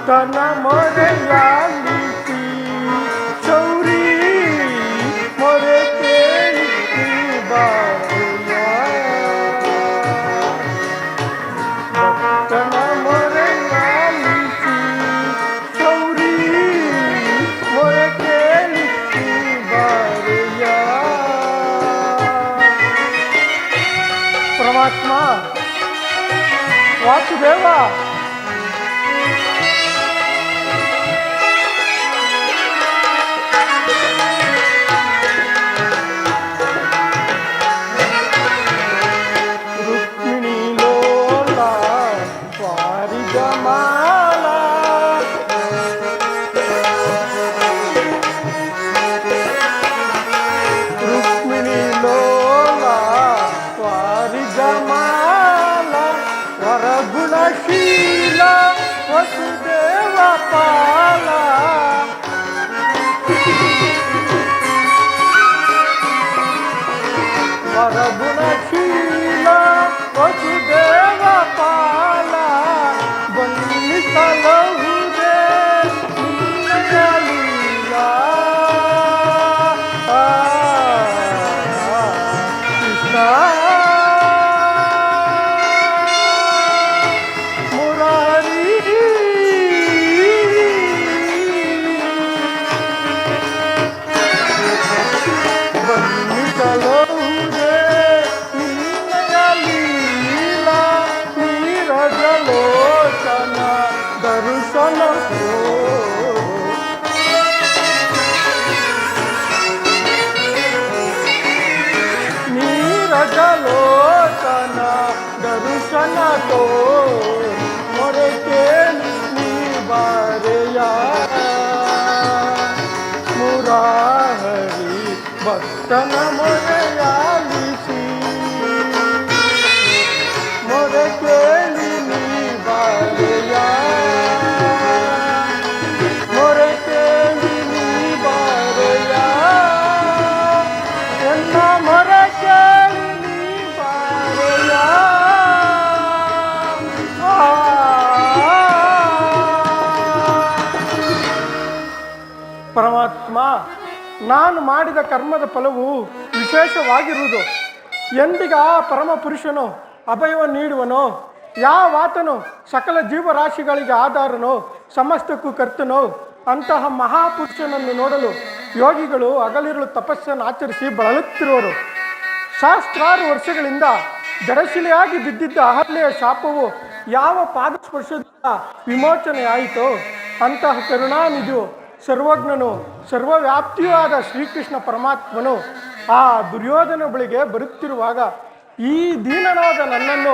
ಭಕ್ತನ ಮೊರೆಯಾಲಿಸಿ ಶೌರಿ ಮೊರೆ ಕೇಳಿಸಿ ಬಾಳೆಯ ಭಕ್ತನ ಮೊರೆಯಾಲಿಸಿ ಶೌರಿ ಮೊರೆ ಕೇಳಿಸಿ ಬಾಳೆಯ ಪರಮಾತ್ಮ ವಾಸುದೇವ ವಸುದೇವ ಪಾಲ ವರಗುಣಶೀಲ ವಸುದೇವ ಪಾಲ ಬನ್ನಿಸಲಹುದೇ ನಿನ್ನಯ ಲೀಲಾ ಕೃಷ್ಣ ನೀರಜಲೋಚನ ದರ್ಶನ ತೋ ಮೊರೆ ಕೇಳಿಸಿ ಬಾರೆಯ ಮುರಾರಿ ಭಕ್ತನ ಮೊರೆಯಾಲಿಸಿ ಮೊರೆ ಕೇಳಿ ನೀ ಬಾರೆಯ ಮೊರೆ ಕೇಳಿ ನೀ ಬಾರೆಯ ಎನ್ನ ಮೊರೆ ಕೇಳಿ ನೀ ಬಾರೆಯ ಪರಮಾತ್ಮ, ನಾನು ಮಾಡಿದ ಕರ್ಮದ ಫಲವು ವಿಶೇಷವಾಗಿರುವುದು. ಎಂದಿಗ ಪರಮ ಪುರುಷನು ಅಭಯವನ್ನು ನೀಡುವನೋ, ಯಾವಾತನು ಸಕಲ ಜೀವರಾಶಿಗಳಿಗೆ ಆಧಾರನೋ, ಸಮಸ್ತಕ್ಕೂ ಕರ್ತನೋ ಅಂತಹ ಮಹಾಪುರುಷನನ್ನು ನೋಡಲು ಯೋಗಿಗಳು ಹಗಲಿರುಳು ತಪಸ್ಸನ್ನು ಆಚರಿಸಿ ಬಳಲುತ್ತಿರುವರು. ಸಹಸ್ರಾರು ವರ್ಷಗಳಿಂದ ಜಡಶಿಲೆಯಾಗಿ ಬಿದ್ದಿದ್ದ ಅಹಲ್ಯೆಯ ಶಾಪವು ಯಾವ ಪಾದಸ್ಪರ್ಶದಿಂದ ವಿಮೋಚನೆಯಾಯಿತೋ ಅಂತಹ ಕರುಣಾನಿಧಿಯು ಸರ್ವಜ್ಞನು ಸರ್ವವ್ಯಾಪ್ತಿಯೂ ಆದ ಶ್ರೀಕೃಷ್ಣ ಪರಮಾತ್ಮನು ಆ ದುರ್ಯೋಧನ ಬಳಿಗೆ ಬರುತ್ತಿರುವಾಗ ಈ ದೀನನಾದ ನನ್ನನ್ನು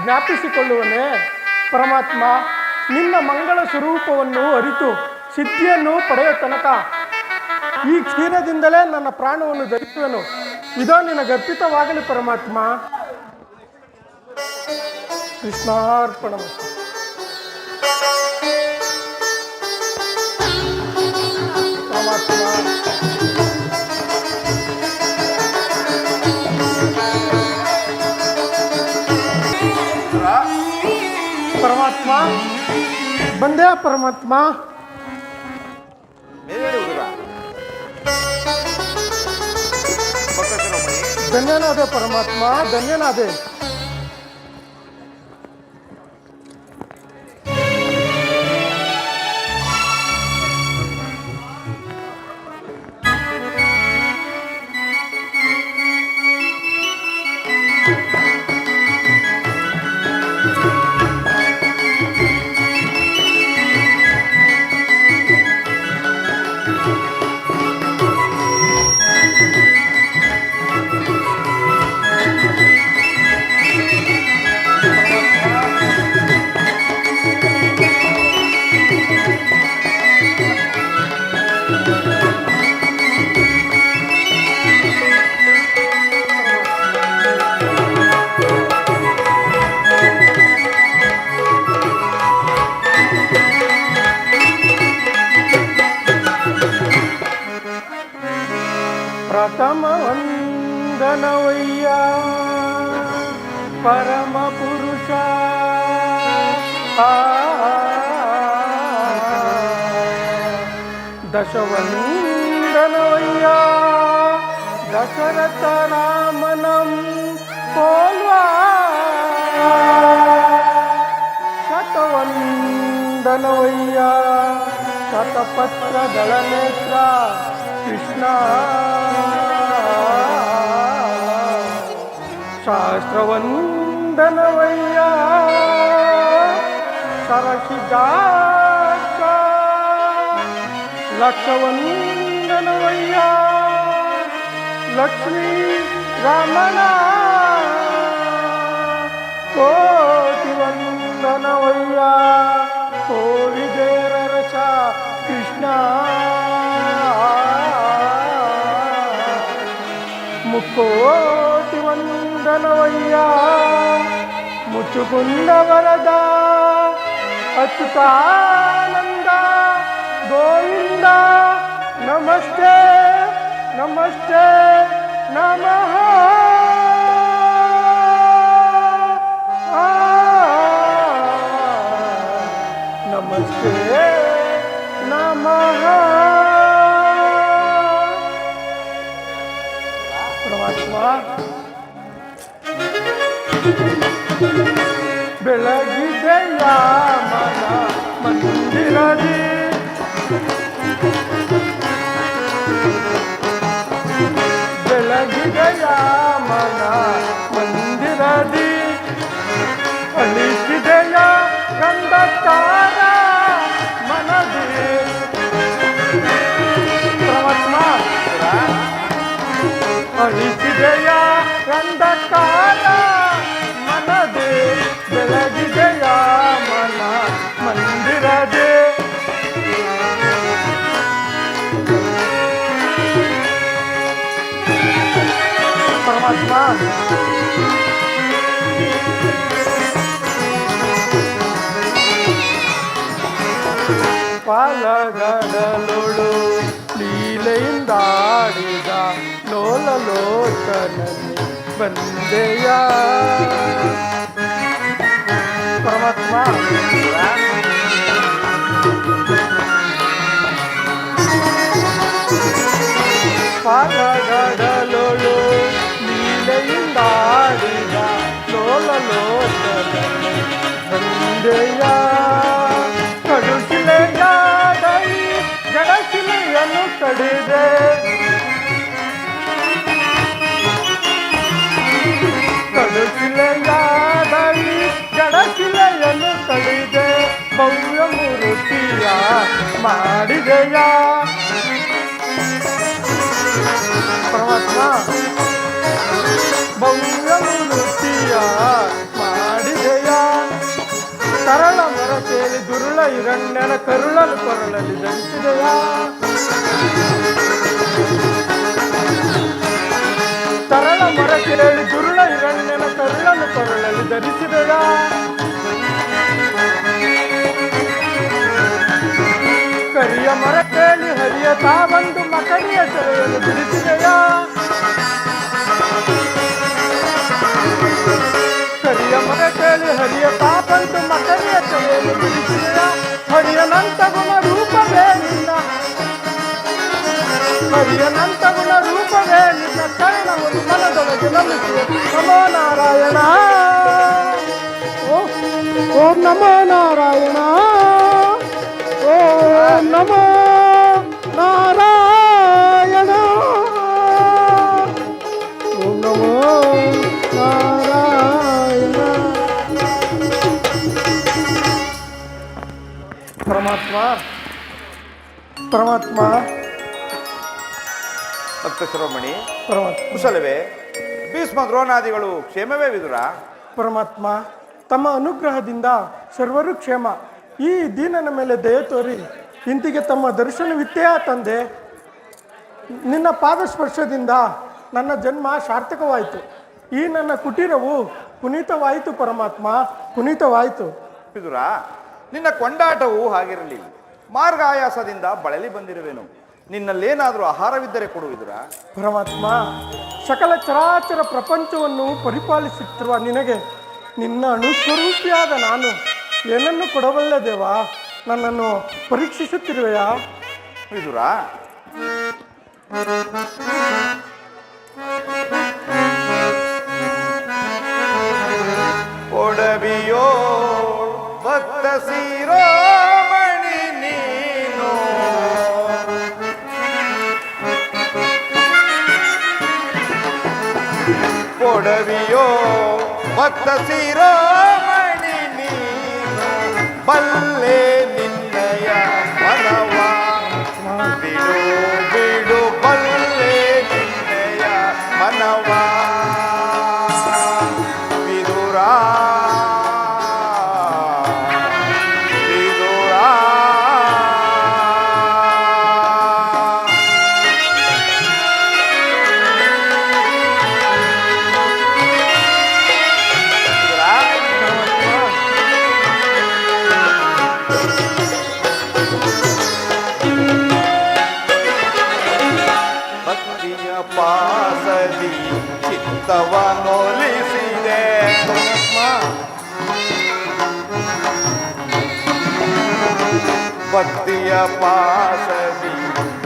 ಜ್ಞಾಪಿಸಿಕೊಳ್ಳುವನೇ? ಪರಮಾತ್ಮ, ನಿನ್ನ ಮಂಗಳ ಸ್ವರೂಪವನ್ನು ಅರಿತು ಸಿದ್ಧಿಯನ್ನು ಪಡೆಯ ತನಕ ಈ ಕ್ಷೀರದಿಂದಲೇ ನನ್ನ ಪ್ರಾಣವನ್ನು ಧರಿಸುವನು. ಇದೋ ನಿನಗರ್ಪಿತವಾಗಲಿ ಪರಮಾತ್ಮ. ಕೃಷ್ಣಾರ್ಪಣ. ಪರಮಾತ್ಮ ಬಂದೆ. ಪರಮಾತ್ಮ ಧನ್ಯನಾದೆ ಪರಮಾತ್ಮ, ಧನ್ಯನಾದೆ. ಪ್ರಥಮ ವಂದನವಯ್ಯ ಪರಮ ಪುರುಷ. ದಶವಂದನವಯ್ಯ ದಶರಥ ರಾಮನಂ ಪೋಲ್ವಾ ಶತವಂದನವಯ್ಯ ಶತಪತ್ರ ದಳನೇತ್ರ ಕೃಷ್ಣ ಶಾಸ್ತ್ರವಂದನವಯ್ಯ ಸರಸಿಜಾಕ್ಷ ಲಕ್ಷವಂದನವಯ್ಯ ಲಕ್ಷ್ಮೀ ರಮಣ ಕೋಟಿ ವಂದನವಯ್ಯ ಕೋರಿದೇರ ರಸ ಕೃಷ್ಣ ಮುಕ್ಕೋಟಿ ವಂದನವಯ್ಯ ಮುಚ್ಚುಕುಂದ ವರದ ಅಚ್ಯುತಾನಂದ ಗೋವಿಂದ ನಮಸ್ತೆ ನಮಸ್ತೆ ನಮಃ ನಮಸ್ತೆ ನಮಃ ಪರಮಾತ್ಮ ಬೆಳಗಿದೆಯ ಮನ ಮಂದಿರದಿ ಬೆಳಗಿದೆಯ ಮನ ಮಂದಿರದಿ ಅಳಿಸಿದೆಯ ಗಂಧಕಾರ ಮನದಿ ಪರಮಾತ್ಮ ಅಳಿಸಿದೆಯ ಗಂಧಕಾರ ಮನದಿ ಬೆಳಗಿದೆಯ ಮನ ಮಂದಿರದೆ ಪರಮಾತ್ಮ ಪಾಲಗಡಲೊಳು ಲೀಲೆಯಿಂದಾಡಿದ ಲೋಲಲೋಚನಲ್ಲಿ ಬಂದೆಯ ಪರಮಾತ್ಮ ಪಾಲಗಡಲೊಳು ಲೀಲೆಯಿಂದಾಡಿದ ಲೋಲಲೋಚನಲ್ಲಿ ಬಂದೆಯ ಕಡುಶಿಲೆಯಾದೈ ಜಡಶಿಲೆಯನ್ನು ಕಡಿದೆ ಕಡುಶಿಲೆಯಾದೈ ಜಡಶಿಲೆಯನ್ನು ಕಡಿದೆ ಭವ್ಯ ಮೂರ್ತಿಯ ಮಾಡಿದೆಯ ಪರಮಾತ್ಮ ಭವ್ಯ ಮೂರ್ತಿಯ ಮಾಡಿದೆಯ ಕರಳ ಮರತೇಲಿ ದುರುಳ ಹಿರಣ್ಯನ ಕರುಳಲು ಕೊರಳಲ್ಲಿ ಧರಿಸಿದೆಯ ಕರಳ ಮರತೇಲಿ ದುರುಳ ಹಿರಣ್ಯನ ಕರುಳಲು ಕೊರಳಲ್ಲಿ ಧರಿಸಿದೆಯ ಕರಿಯ ಮರತೇಲಿ ಹರಿಯ ತಾವಂದು ಮಕರಿಯ ಸೆರೆಯನ್ನು ಬಿಡಿಸಿದೆಯ ಕರಿಯ ಮರತೇಲಿ ಹರಿಯ ತಾಪಂದು ಮಕರಿಯ ಸೆರೆಯನ್ನು ಬಿಡಿಸಿದೆಯ ಹರಿಯನಂತ ಗುಣ ರೂಪವೇ ನಿನ್ನ ಹರಿಯನಂತ ಗುಣ ರೂಪವೇ ನಿನ್ನ ಕರ್ಣವನ್ನು ಮನದೊಳಗೆ ನಮಿಸುವೆ ನಮೋ ನಾರಾಯಣ ಓಂ ನಮೋ ನಾರಾಯಣ ಓಂ ನಮೋ ನಾರಾಯಣ ಓಂ ನಮೋ ನಾರಾಯಣ ಪರಮಾತ್ಮ ಪರಮಾತ್ಮ ಭಕ್ತ ಶಿರೋಮಣಿ ಪರಮಾತ್ಮ ಕುಶಲವೇ? ಭೀಷ್ಮ ದ್ರೋಣಾದಿಗಳು ಕ್ಷೇಮವೇ ವಿದುರ? ಪರಮಾತ್ಮ ತಮ್ಮ ಅನುಗ್ರಹದಿಂದ ಸರ್ವರು ಕ್ಷೇಮ. ಈ ದೀನನ ಮೇಲೆ ದಯ ತೋರಿ ಇಂತಿಗೆ ತಮ್ಮ ದರ್ಶನವಿತ್ತೆಯಾ ತಂದೆ. ನಿನ್ನ ಪಾದ ಸ್ಪರ್ಶದಿಂದ ನನ್ನ ಜನ್ಮ ಸಾರ್ಥಕವಾಯಿತು. ಈ ನನ್ನ ಕುಟೀರವು ಪುನೀತವಾಯಿತು ಪರಮಾತ್ಮ, ಪುನೀತವಾಯಿತು. ವಿದುರ, ನಿನ್ನ ಕೊಂಡಾಟವು ಹಾಗಿರಲಿ. ಮಾರ್ಗ ಆಯಾಸದಿಂದ ಬಳಲಿ ಬಂದಿರುವೆನು. ನಿನ್ನಲ್ಲೇನಾದರೂ ಆಹಾರವಿದ್ದರೆ ಕೊಡು ವಿದುರ. ಪರಮಾತ್ಮ, ಸಕಲ ಚರಾಚರ ಪ್ರಪಂಚವನ್ನು ಪರಿಪಾಲಿಸುತ್ತಿರುವ ನಿನಗೆ ನಿನ್ನ ಅನುಸ್ವರೂಪಿಯಾದ ನಾನು ಏನನ್ನು ಕೊಡಬಲ್ಲೆ ದೇವ? ನನ್ನನ್ನು ಪರೀಕ್ಷಿಸುತ್ತಿರುವೆಯಾ? ವಿದುರ ಒಡವಿಯೋ ಭಕ್ತ ಶಿರೋಮಣಿ ನೀನು ಒಡವಿಯೋ ಭಕ್ತ ಶಿರೋಮಣಿ ನೀನು ಬಲ್ಲೆ ನಿನ್ನಯ ಮನವ ಬಿಡು ಬಿಡು ಬಲ್ಲೆ ನಿನ್ನಯ ಮನವ ವಿದುರ ವಿದುರ ಭಕ್ತಿಯ ಪಾಸದಿ ಚಿತ್ತವನ್ನೊಲಿಸಿದೆ ಭಕ್ತಿಯ ಪಾಸದಿ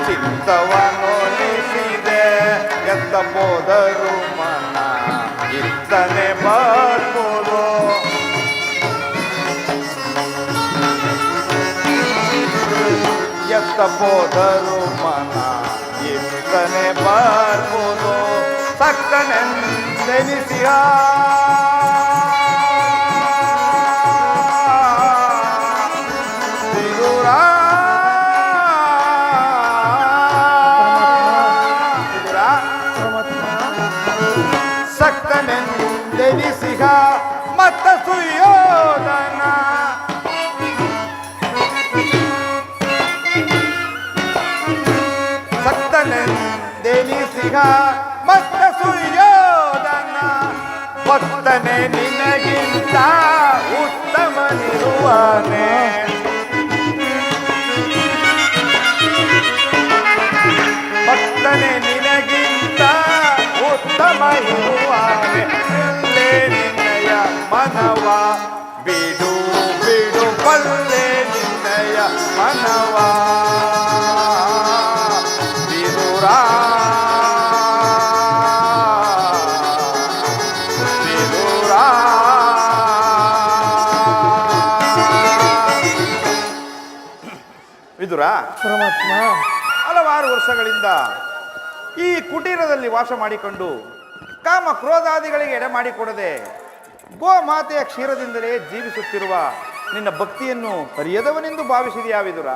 ಚಿತ್ತವನ್ನೊಲಿಸಿದೆ ಎತ್ತ ಹೋದರು ಮನ ಇತ್ತನೆ ಬರ್ಬೋದು ಎತ್ತ ಹೋದರು ಮನ ಇತ್ತನೆ ಬರ್ಬೋದು ಸಕ್ಕನೆಂದೆನಿಸಿಯ ವಿದುರ ಸಕ್ಕನೆಂದೆನಿಸಿಗ ಮತ್ತ ಸುಯೋಧನ ಸಕ್ತನೆಂದೆನಿಸಿಗ ಮತ್ತ ಸುಯೋಧನ ಭಕ್ತನೆ ನಿನಗಿಂತ ಉತ್ತಮನಿರುವನೆ ಭಕ್ತನೆ ನಿನಗಿಂತ ಉತ್ತಮ ಇರುವನೆ ಎಲ್ಲೇ ನಿನ್ನಯ ಮನವ ಬಿಡು ಬಿಡು ಬಲ್ಲೆ ನಿನ್ನಯ ಮನವ ವಿದುರ ವಿದುರ ವಿದುರ ಪರಮಾತ್ಮ ಹಲವಾರು ವರ್ಷಗಳಿಂದ ಈ ಕುಟೀರದಲ್ಲಿ ವಾಸ ಮಾಡಿಕೊಂಡು ಕಾಮ ಕ್ರೋಧಾದಿಗಳಿಗೆ ಎಡೆ ಮಾಡಿಕೊಡದೆ ಗೋಮಾತೆಯ ಕ್ಷೀರದಿಂದಲೇ ಜೀವಿಸುತ್ತಿರುವ ನಿನ್ನ ಭಕ್ತಿಯನ್ನು ಅರಿಯದವನೆಂದು ಭಾವಿಸಿದೆಯಾ ವಿದುರ?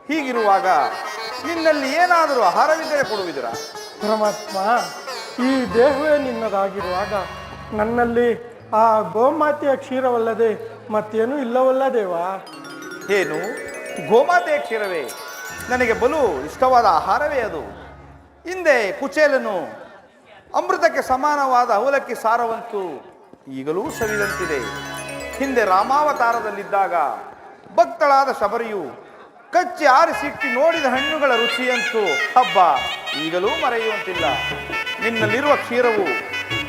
ಹೀಗಿರುವಾಗ ನಿನ್ನಲ್ಲಿ ಏನಾದರೂ ಆಹಾರವಿದ್ದರೆ ಕೊಡುವಿದುರ? ಪರಮಾತ್ಮ, ಈ ದೇಹವೇ ನಿನ್ನದಾಗಿರುವಾಗ ನನ್ನಲ್ಲಿ ಆ ಗೋಮಾತೆಯ ಕ್ಷೀರವಲ್ಲದೆ ಮತ್ತೇನೂ ಇಲ್ಲವಲ್ಲ ದೇವಾ? ಏನು ಗೋಮಾತೆಯ ಕ್ಷೀರವೇ? ನನಗೆ ಬಲು ಇಷ್ಟವಾದ ಆಹಾರವೇ ಅದು. ಹಿಂದೆ ಕುಚೇಲನು ಅಮೃತಕ್ಕೆ ಸಮಾನವಾದ ಅವಲಕ್ಕಿ ಸಾರವಂತೂ ಈಗಲೂ ಸವಿದಂತಿದೆ. ಹಿಂದೆ ರಾಮಾವತಾರದಲ್ಲಿದ್ದಾಗ ಭಕ್ತಳಾದ ಶಬರಿಯು ಕಚ್ಚಿ ಆರಿಸಿಟ್ಟಿ ನೋಡಿದ ಹಣ್ಣುಗಳ ರುಚಿಯಂತೂ ಹಬ್ಬ ಈಗಲೂ ಮರೆಯುವಂತಿಲ್ಲ. ನಿನ್ನಲ್ಲಿರುವ ಕ್ಷೀರವು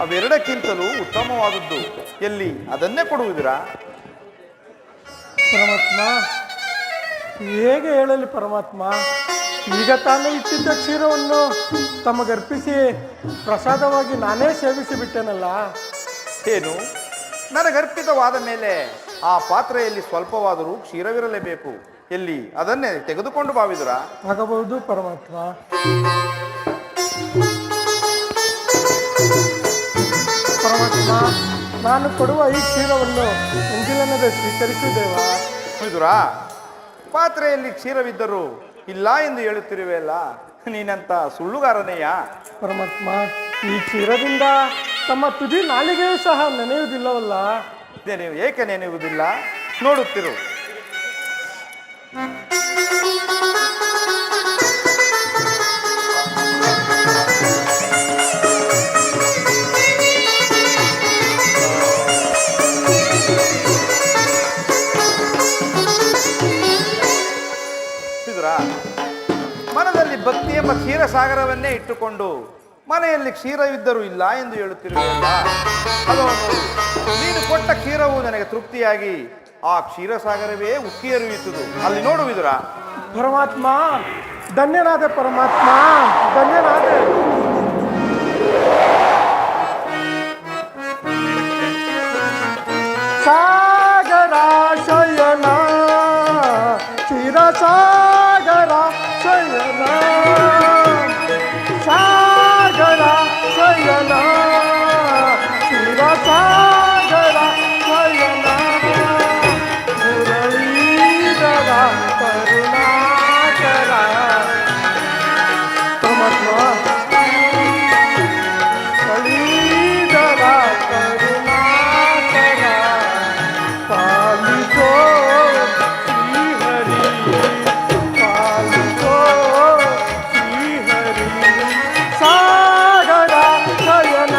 ಅವೆರಡಕ್ಕಿಂತಲೂ ಉತ್ತಮವಾದದ್ದು. ಎಲ್ಲಿ ಅದನ್ನೇ ಕೊಡುವುದಿರಾ? ಪರಮಾತ್ಮ, ಹೇಗೆ ಹೇಳಲಿ ಪರಮಾತ್ಮ? ಈಗ ತಾನೇ ಇಟ್ಟಿದ್ದ ಕ್ಷೀರವನ್ನು ತಮಗರ್ಪಿಸಿ ಪ್ರಸಾದವಾಗಿ ನಾನೇ ಸೇವಿಸಿ ಬಿಟ್ಟೆನಲ್ಲ. ಏನು, ನನಗರ್ಪಿತವಾದ ಮೇಲೆ ಆ ಪಾತ್ರೆಯಲ್ಲಿ ಸ್ವಲ್ಪವಾದರೂ ಕ್ಷೀರವಿರಲೇಬೇಕು. ಎಲ್ಲಿ ಅದನ್ನೇ ತೆಗೆದುಕೊಂಡು ಬಾವಿದುರಾ? ಆಗಬಹುದು ಪರಮಾತ್ಮ. ಪರಮಾತ್ಮ, ನಾನು ಕೊಡುವ ಈ ಕ್ಷೀರವನ್ನು ಎಂದಿಲ್ಲದೆ ಸ್ವೀಕರಿಸಿದ್ದೇವಾ? ವಿದುರಾ, ಪಾತ್ರೆಯಲ್ಲಿ ಕ್ಷೀರವಿದ್ದರೂ ಇಲ್ಲ ಎಂದು ಹೇಳುತ್ತಿರುವೆಯಲ್ಲ, ನೀನಂತ ಸುಳ್ಳುಗಾರನೆಯ? ಪರಮಾತ್ಮ, ಈ ಕ್ಷೀರದಿಂದ ತಮ್ಮ ತುದಿ ನಾಲಿಗೆಯೂ ಸಹ ನೆನೆಯುವುದಿಲ್ಲವಲ್ಲ? ನೀವು ಏಕೆ ನೆನೆಯುವುದಿಲ್ಲ? ನೋಡುತ್ತಿರು. ಮನದಲ್ಲಿ ಭಕ್ತಿ ಎಂಬ ಕ್ಷೀರ ಸಾಗರವನ್ನೇ ಇಟ್ಟುಕೊಂಡು ಮನೆಯಲ್ಲಿ ಕ್ಷೀರವಿದ್ದರೂ ಇಲ್ಲ ಎಂದು ಹೇಳುತ್ತಿರುವುದಲ್ಲ, ಅದು ನೀನು ಕೊಟ್ಟ ಕ್ಷೀರವು ನನಗೆ ತೃಪ್ತಿಯಾಗಿ ಆ ಕ್ಷೀರ ಸಾಗರವೇ ಉಕ್ಕಿ ಹರಿಯುತ್ತದೆ. ಅಲ್ಲಿ ನೋಡುವುದಿರಾ? ಪರಮಾತ್ಮ, ಧನ್ಯನಾದೆ ಪರಮಾತ್ಮ, ಧನ್ಯನಾದೆ. ಸಾಗರ ಶಯನ ಕ್ಷೀರಸಾಗರ ಶಯನ, ಸಾಗರ ಶಯನ ಕ್ಷೀರಸಾಗರ ಶಯನ, ಮುರಳೀಧರ ಕರುಣಾಕರ. ಪರಮಾತ್ಮ ಮುರಳೀಧರ ಕರುಣಾಕರ, ಪಾಲಿಸೋ ಶ್ರೀಹರಿ, ಪಾಲಿಸೋ ಶ್ರೀಹರಿ. ಸಾಗರ ಶಯನ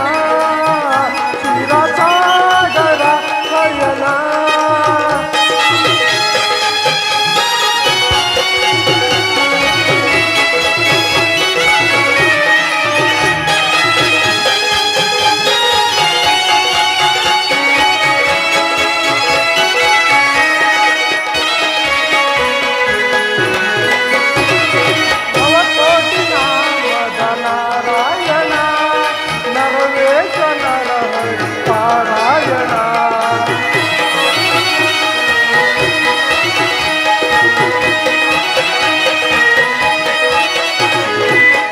ಕ್ಷೀರಸಾಗರ ಶಯನ, ನವಕೋಟಿ ನಾಮದ ನಾರಾಯಣ, ನರವೇಶ ನರಹರಿ ಪಾರಾಯಣ.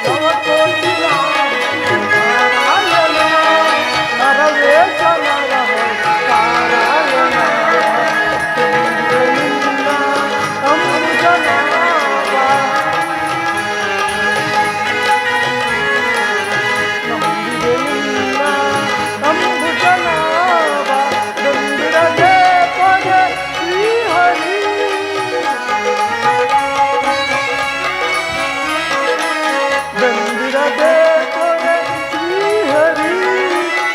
ನವಕೋಟಿ ನಾಮದ ನಾರಾಯಣ, ನರವೇಶ ನರಹರಿ ಪಾರಾಯಣ. ಇಂದ್ರನಿಂದ ಅಂಬುಜನಾಭ, ನಂಬಿದೆನಿಲ್ಲ ಅಂಬುಜನಾಭ, ನಂಬಿರದೆ ಪೊರೆ ಶ್ರೀಹರಿ. ನಂಬಿರದೆ ಪೊರೆ ಶ್ರೀಹರಿ.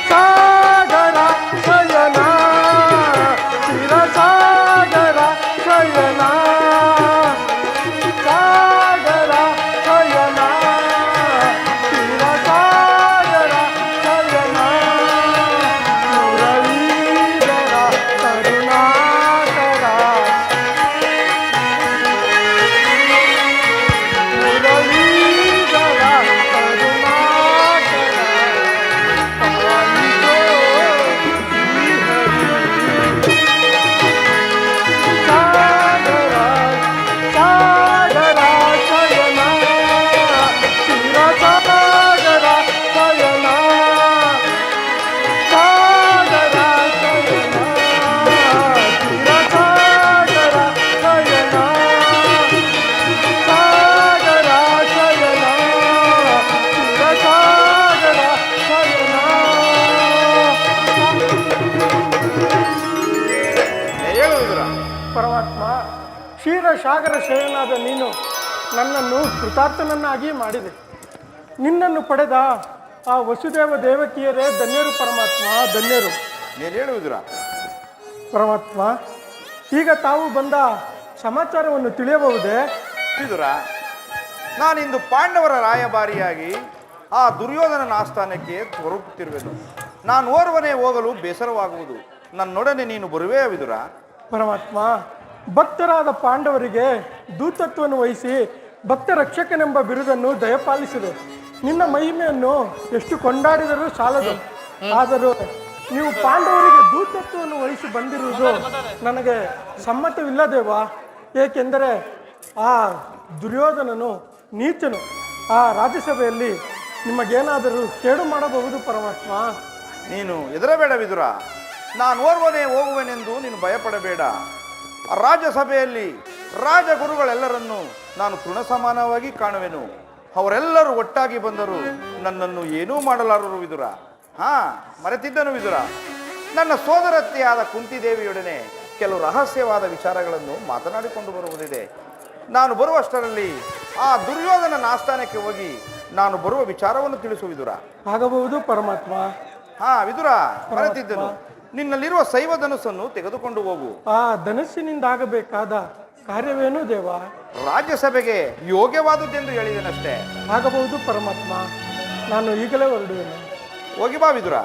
ಸಾಗರ ಶಯನ ಕ್ಷೀರಸಾಗರ ಶಯನ, ಸಾಗರ ಶಯನ ಕ್ಷೀರಸಾಗರ ಶಯನ, ಮುರಳೀಧರ ಕರುಣಾಕರ, ಮುರಳೀಧರ ಕರುಣಾಕರ, ಪಾಲಿಸೋ ಶ್ರೀಹರಿ. ಸಾಗರ ಸಾಗರ ಶಯನ ಕ್ಷೀರಸಾಗರ ಶಯನ, ಸಾಗರ ಶಯನ ಕ್ಷೀರಸಾಗರ ಶಯನ, ಸಾಗರ ಶಯನ ಕ್ಷೀರಸಾಗರ ಶಯನ. ಹೇಳು ವಿದುರ. ಪರಮಾತ್ಮ, ಕ್ಷೀರಸಾಗರ ಶಯನಾದ ನೀನು ನನ್ನನ್ನು ಕೃತಾರ್ಥನನ್ನಾಗಿ ಮಾಡಿದೆ. ನಿನ್ನನ್ನು ಪಡೆದ ಆ ವಸುದೇವ ದೇವಕಿಯರೇ ಧನ್ಯರು ಪರಮಾತ್ಮ, ಧನ್ಯರು. ನೀನು ಹೇಳು ವಿದುರ. ಪರಮಾತ್ಮ, ಈಗ ತಾವು ಬಂದ ಸಮಾಚಾರವನ್ನು ತಿಳಿಯಬಹುದೇ? ವಿದುರ, ನಾನಿಂದು ಪಾಂಡವರ ರಾಯಭಾರಿಯಾಗಿ ಆ ದುರ್ಯೋಧನನ ಆಸ್ಥಾನಕ್ಕೆ ಹೊರಡುತ್ತಿರುವೆನು. ನಾನು ಓರ್ವನೇ ಹೋಗಲು ಬೇಸರವಾಗುವುದು. ನನ್ನೊಡನೆ ನೀನು ಬರುವೇ ವಿದುರ? ಪರಮಾತ್ಮ, ಭಕ್ತರಾದ ಪಾಂಡವರಿಗೆ ದೂತತ್ವವನ್ನು ವಹಿಸಿ ಭಕ್ತ ರಕ್ಷಕನೆಂಬ ಬಿರುದನ್ನು ದಯಪಾಲಿಸಿದೆ. ನಿನ್ನ ಮಹಿಮೆಯನ್ನು ಎಷ್ಟು ಕೊಂಡಾಡಿದರೂ ಸಾಲದು. ಆದರೂ ನೀವು ಪಾಂಡವರಿಗೆ ದೂತತ್ವವನ್ನು ವಹಿಸಿ ಬಂದಿರುವುದು ನನಗೆ ಸಮ್ಮತವಿಲ್ಲದೇವಾ? ಏಕೆಂದರೆ ಆ ದುರ್ಯೋಧನನು ನೀಚನು. ಆ ರಾಜ್ಯಸಭೆಯಲ್ಲಿ ನಿಮಗೇನಾದರೂ ಕೇಡು ಮಾಡಬಹುದು ಪರಮಾತ್ಮ. ನೀನು ಹೆದರಬೇಡ ವಿದುರ. ನಾನು ಓರ್ವನೇ ಹೋಗುವೆನೆಂದು ನೀನು ಭಯಪಡಬೇಡ. ಆ ರಾಜ್ಯಸಭೆಯಲ್ಲಿ ರಾಜಗುರುಗಳೆಲ್ಲರನ್ನೂ ನಾನು ತೃಣ ಸಮಾನವಾಗಿ ಕಾಣುವೆನು. ಅವರೆಲ್ಲರೂ ಒಟ್ಟಾಗಿ ಬಂದರು ನನ್ನನ್ನು ಏನೂ ಮಾಡಲಾರರು ವಿದುರ. ಮರೆತಿದ್ದನು ವಿದುರ. ನನ್ನ ಸೋದರತ್ತೆಯಾದ ಕುಂತಿದೇವಿಯೊಡನೆ ಕೆಲವು ರಹಸ್ಯವಾದ ವಿಚಾರಗಳನ್ನು ಮಾತನಾಡಿಕೊಂಡು ಬರುವುದಿದೆ. ನಾನು ಬರುವಷ್ಟರಲ್ಲಿ ಆ ದುರ್ಯೋಧನನ ಆಸ್ಥಾನಕ್ಕೆ ಹೋಗಿ ನಾನು ಬರುವ ವಿಚಾರವನ್ನು ತಿಳಿಸು ವಿದುರ. ಆಗಬಹುದು ಪರಮಾತ್ಮ. ವಿದುರ, ಮರೆತಿದ್ದನು. ನಿನ್ನಲ್ಲಿರುವ ಶೈವ ಧನುಸ್ಸನ್ನು ತೆಗೆದುಕೊಂಡು ಹೋಗು. ಆ ಧನಸ್ಸಿನಿಂದಾಗಬೇಕಾದ ಕಾರ್ಯವೇನು ದೇವ? ರಾಜ್ಯಸಭೆಗೆ ಯೋಗ್ಯವಾದುದೆಂದು ಹೇಳಿದನಷ್ಟೇ. ಆಗಬಹುದು ಪರಮಾತ್ಮ. ನಾನು ಈಗಲೇ ಹೊರಡುವೆನು. ಹೋಗಿ ಬಾ ವಿದುರ.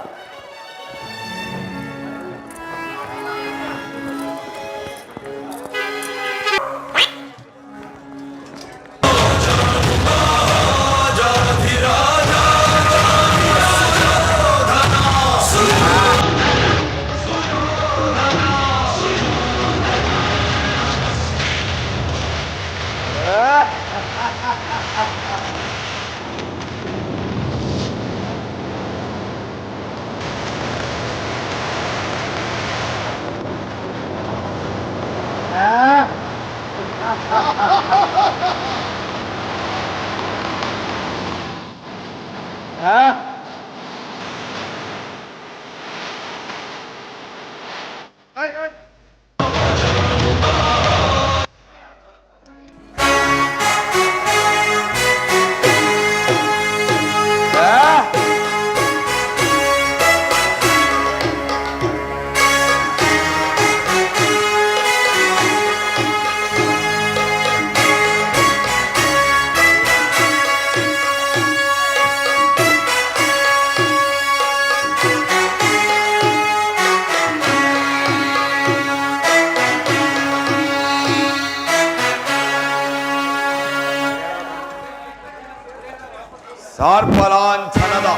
ಸಾರ್ಪಲಾಂಛನದ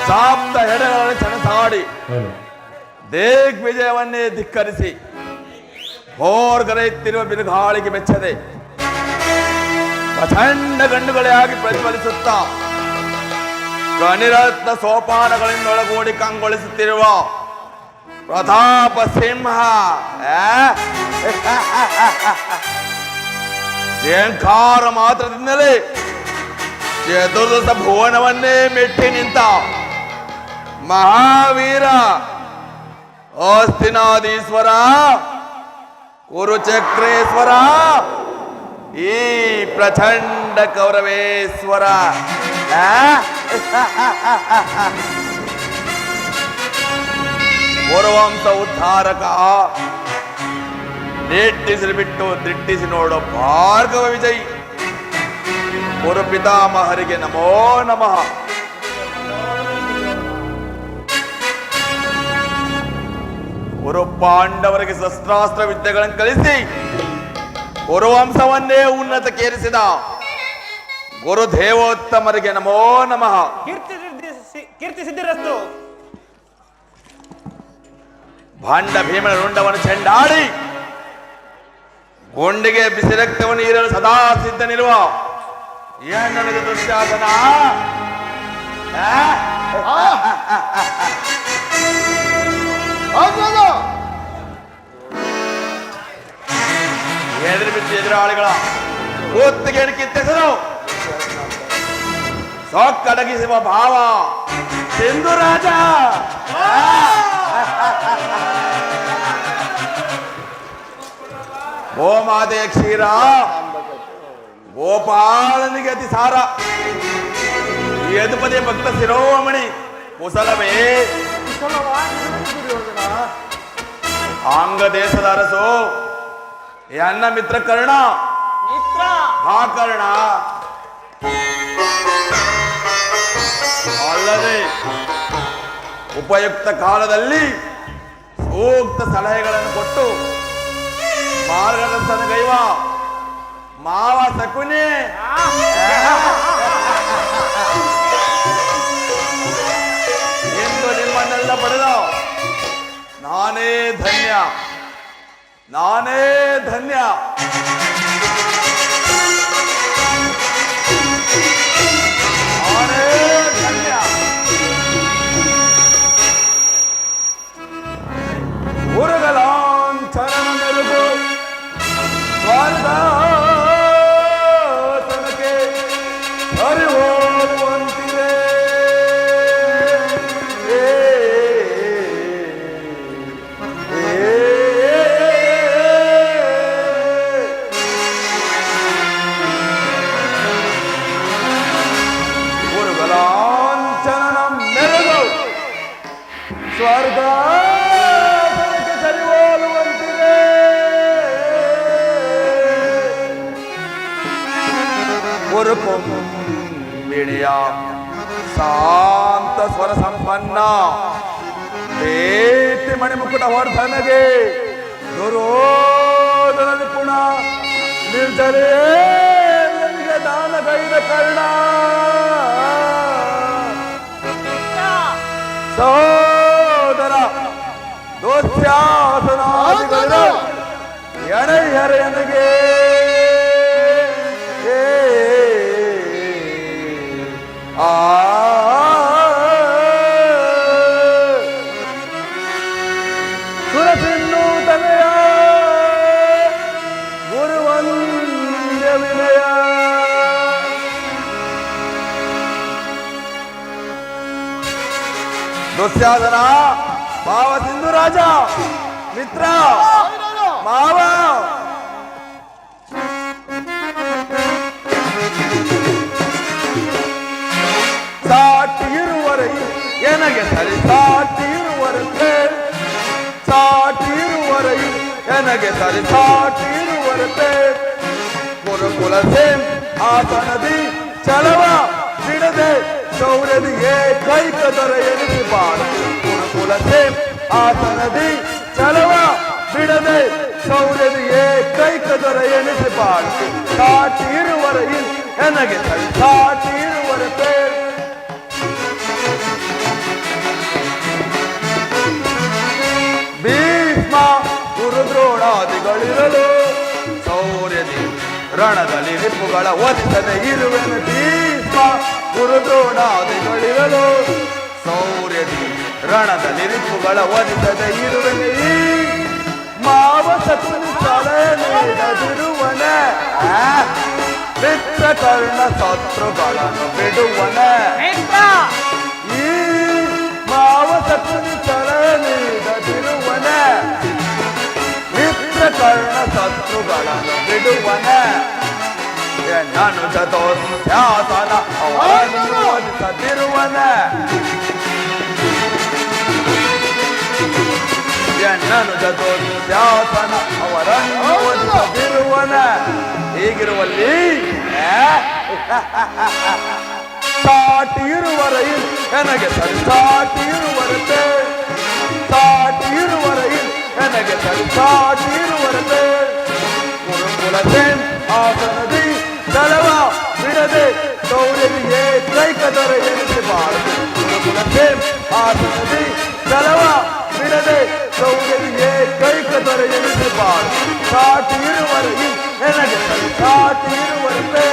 ಸಾಪ್ತ ಹೆಡೆಗಳನ್ನು ಚಣಸಾಡಿ ದಿಗ್ವಿಜಯವನ್ನೇ ಧಿಕ್ಕರಿಸಿ ಹೋರ್ಗರೆಯುತ್ತಿರುವ ಬಿರುಗಾಳಿಗೆ ಮೆಚ್ಚದೆ ಪ್ರಚಂಡ ಗಂಡುಗಳೇ ಆಗಿ ಪ್ರಜ್ವಲಿಸುತ್ತಾ ಗಣಿರತ್ನ ಸೋಪಾನಗಳಿಂದೊಳಗೂಡಿ ಕಂಗೊಳಿಸುತ್ತಿರುವ ಪ್ರತಾಪ ಸಿಂಹ ಜೇಂಕಾರ ಮಾತ್ರದಿಂದಲೇ ಚತುರ್ದಶ ಭುವನವನ್ನೇ ಮೆಟ್ಟಿ ನಿಂತ ಮಹಾವೀರ ಅಸ್ತಿನಾದೀಶ್ವರ ಕುರುಚಕ್ರೇಶ್ವರ ಈ ಪ್ರಚಂಡ ಕೌರವೇಶ್ವರ ಪೂರ್ವಂಶ ಉದ್ಧಾರಕ ನಿಟ್ಟಿಸಿ ಬಿಟ್ಟು ದಿಟ್ಟಿಸಿ ನೋಡೋ ಭಾರ್ಗವ ವಿಜಯ್ ಗುರು ಪಿತಾಮಹರಿಗೆ ನಮೋ ನಮಃ. ಗುರು ಪಾಂಡವರಿಗೆ ಶಸ್ತ್ರಾಸ್ತ್ರ ವಿದ್ಯೆಗಳನ್ನು ಕಲಿಸಿ ಗುರುವಂಶವನ್ನೇ ಉನ್ನತಕ್ಕೇರಿಸಿದ ಗುರು ದೇವೋತ್ತಮರಿಗೆ ನಮೋ ನಮಃ. ಕೀರ್ತಿ ಸಿದ್ಧಿರಸ್ತು. ಭಾಂಡ ಭೀಮನ ರುಂಡವನ್ನು ಚೆಂಡಾಡಿ ಗುಂಡಿಗೆ ಬಿಸಿ ರಕ್ತವನ್ನು ಹೀರಲು ಸದಾ ಸಿದ್ಧನಿರುವ ನನಗೆ ದುಶ್ಯಾಸನ ಎದುರು ಬಿದ್ದು ಎದುರಾಳಿಗಳ ಕೂತ್ತಿಗೆ ಕಿತ್ತೆಸರು ಸೊಕ್ಕಡಗಿಸುವ ಭಾವ ಸಿಂಧು ರಾಜ ಗೋಮಾತೆಯ ಕ್ಷೀರ ಗೋಪಾಲನಿಗೆ ಅತಿ ಸಾರ ಯದುಪದೇ ಭಕ್ತ ಶಿರೋಮಣಿ ಕುಶಲವೇ ಆಂಗ ದೇಶದ ಅರಸು ಎನ್ನ ಮಿತ್ರ ಕರ್ಣ ಹಾ ಕರ್ಣ ಅಲ್ಲದೆ ಉಪಯುಕ್ತ ಕಾಲದಲ್ಲಿ ಸೂಕ್ತ ಸಲಹೆಗಳನ್ನು ಕೊಟ್ಟು ಮಾರ್ಗದರ್ಶನಗೈವ ಮಾವ ಸಕುನಿ ಎಂದು ನಿಮ್ಮನ್ನೆಲ್ಲ ಪಡೆದ ನಾನೇ ಧನ್ಯ ನಾನೇ ಧನ್ಯ. ನಾನೇ ಧನ್ಯ. ಉರುಗಲಾಂಛನ ಮೆರುಗು ಸ್ವಾರ್ಥನಕ್ಕೆ ಅರಿಹೋಗುವಂತಿದೆ. ಉರುಗಲಾಂಛನ ಮೆರುಗು ಸ್ವರ್ಗ ವಿಣಿಯ ಶಾಂತ ಸ್ವರ ಸಂಪನ್ನ ಬೇಟಿ ಮಣಿಮುಕುಟ ವರ್ಧನೆಗೆ ದುರೋಧನ ನಿಪುಣ ನಿರ್ಜರೇ ನನಗೆ ದಾನಗೈದ ಕರ್ಣ ಸೋದರ ದೋಸ್ಯಾಸನಾದಿಗಳು ಎಣೆಯರ ನನಗೆ ಸುರಸಿನ್ನೂತನೆಯ ಗುರುವ ದುಶ್ಯಾಸನ ಮಾವ ಸಿಂಧುರಾಜ ಮಿತ್ರ ಮಾವ ಸಾಟಿರುವರೆಗೆ ಎನಗೆ ಸರಿ ಸಾಟಿರುವರತೆ ಸಾಟಿರುವರೆಗೆ ಎನಗೆ ಸರಿ ಸಾಟಿರುವರತೆ ಗುರುಕುಲ ಸೇಮ್ ಆಸನದಿ ಚಲವ ಬಿಡದೆ ಶೌರ್ಯದಿ ಏಕೈಕ ದೊರೆ ಎನಿಸಿ ಬಾಳ ಗುರುಕುಲ ಸೇಮ್ ಆಸನದಿ ಚಲವ ಬಿಡದೆ ಶೌರ್ಯದಿ ಏಕೈಕ ದೊರೆ ಎನಿಸಿ ಬಾಳ ಸಾಟಿರುವರೆಗೆ ಎನಗೆ ಸರಿ ಸಾಟಿರುವರತೆ ಭೀಷ್ಮ ಗುರುದ್ರೋಣಾದಿಗಳಿರಲು ಶೌರ್ಯದಿ ರಣದಲ್ಲಿ ರಿಪುಗಳ ಒದಿಸದೆ ಇರುವೆನು ಭೀಷ್ಮ ಗುರುದ್ರೋಣಾದಿಗಳಿರಲು ಶೌರ್ಯದಿ ರಣದಲ್ಲಿ ರಿಪುಗಳ ಒದಿಸದೆ ಇರುವೆನು ಈ ಮಾವ ಸತ್ವನಿ ತಲೆದಿರುವನೆ ಮಿತ್ರ ಕರ್ಣ ಶತ್ರುಗಳನ್ನು ಬಿಡುವನೆ ಈ ಮಾವ ಸತ್ವನಿ ತಲೆದಿರುವನೆ ಮಿತ್ರ ಕರ್ಣ ಶತ್ರುಗಳನ್ನು ಬಿಡುವನೆ ನಾನು ಚತುರ್ಯಾಸನ ಅವರನ್ನು ಒದಿಸದಿರುವನೆ ನಾನು ಚತುರ್ಯಾಸನ ಅವರನ್ನು ಒದಿಸದಿರುವನೆ ಹೀಗಿರುವಲ್ಲಿ ಸಾಟಿರುವರೆಯಿಲ್ ನನಗೆ ಸರಿ ಸಾಟಿರುವರತೆ ಸಾಟಿರುವರೆಯಿಲ್ ನನಗೆ ಸರಿ ಸಾಟಿರುವರತೆ ಗುರುಕುಲ ಸೇಮ್ ಆಸನದಿ ಚಲವ ಬಿಡದೆ ಶೌರ್ಯದಿ ಏಕೈಕ ದೊರೆ ಎನಿಸಿ ಬಾಳದು ಗುರುಕುಲ ಸೇಮ್ ಆಸನದಿ ಚಲವ ಬಿಡದೆ ಶೌರ್ಯದಿ ಏಕೈಕ ದೊರೆ ಎನಿಸಿ ಬಾಳದು ಸಾಟಿರುವರೆಯಿಲ್ ನನಗೆ ಸರಿ ಸಾಟಿರುವರತೆ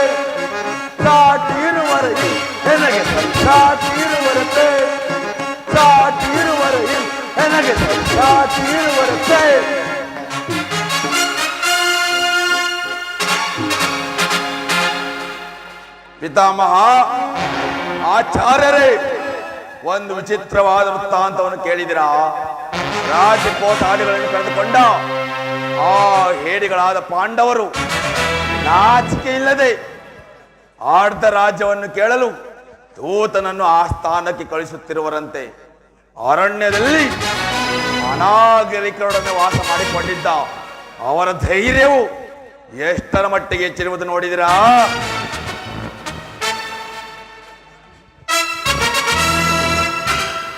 ಸಾಟಿರುವರೆಯಿಲ್ ನನಗೆ ಸರಿ ಸಾಟಿರುವರತೆ ಸಾಟಿರುವರೆಯಿಲ್ ನನಗೆ ಸರಿ ಸಾಟಿರುವರತೆ ಪಿತಾಮಹ ಆಚಾರ್ಯರೇ ಒಂದು ವಿಚಿತ್ರವಾದ ವೃತ್ತಾಂತವನ್ನು ಕೇಳಿದಿರಾ ರಾಜಕೋಟಾದಿಗಳನ್ನು ಕಳೆದುಕೊಂಡ ಆ ಹೇಡಿಗಳಾದ ಪಾಂಡವರು ನಾಚಿಕೆ ಇಲ್ಲದೆ ಆರ್ಧ ರಾಜ್ಯವನ್ನು ಕೇಳಲು ದೂತನನ್ನು ಆ ಸ್ಥಾನಕ್ಕೆ ಕಳಿಸುತ್ತಿರುವರಂತೆ ಅರಣ್ಯದಲ್ಲಿ ಅನಾಗರಿಕರೊಡನೆ ವಾಸ ಮಾಡಿಕೊಂಡಿದ್ದ ಅವರ ಧೈರ್ಯವು ಎಷ್ಟರ ಮಟ್ಟಿಗೆ ಹೆಚ್ಚಿರುವುದು ನೋಡಿದಿರಾ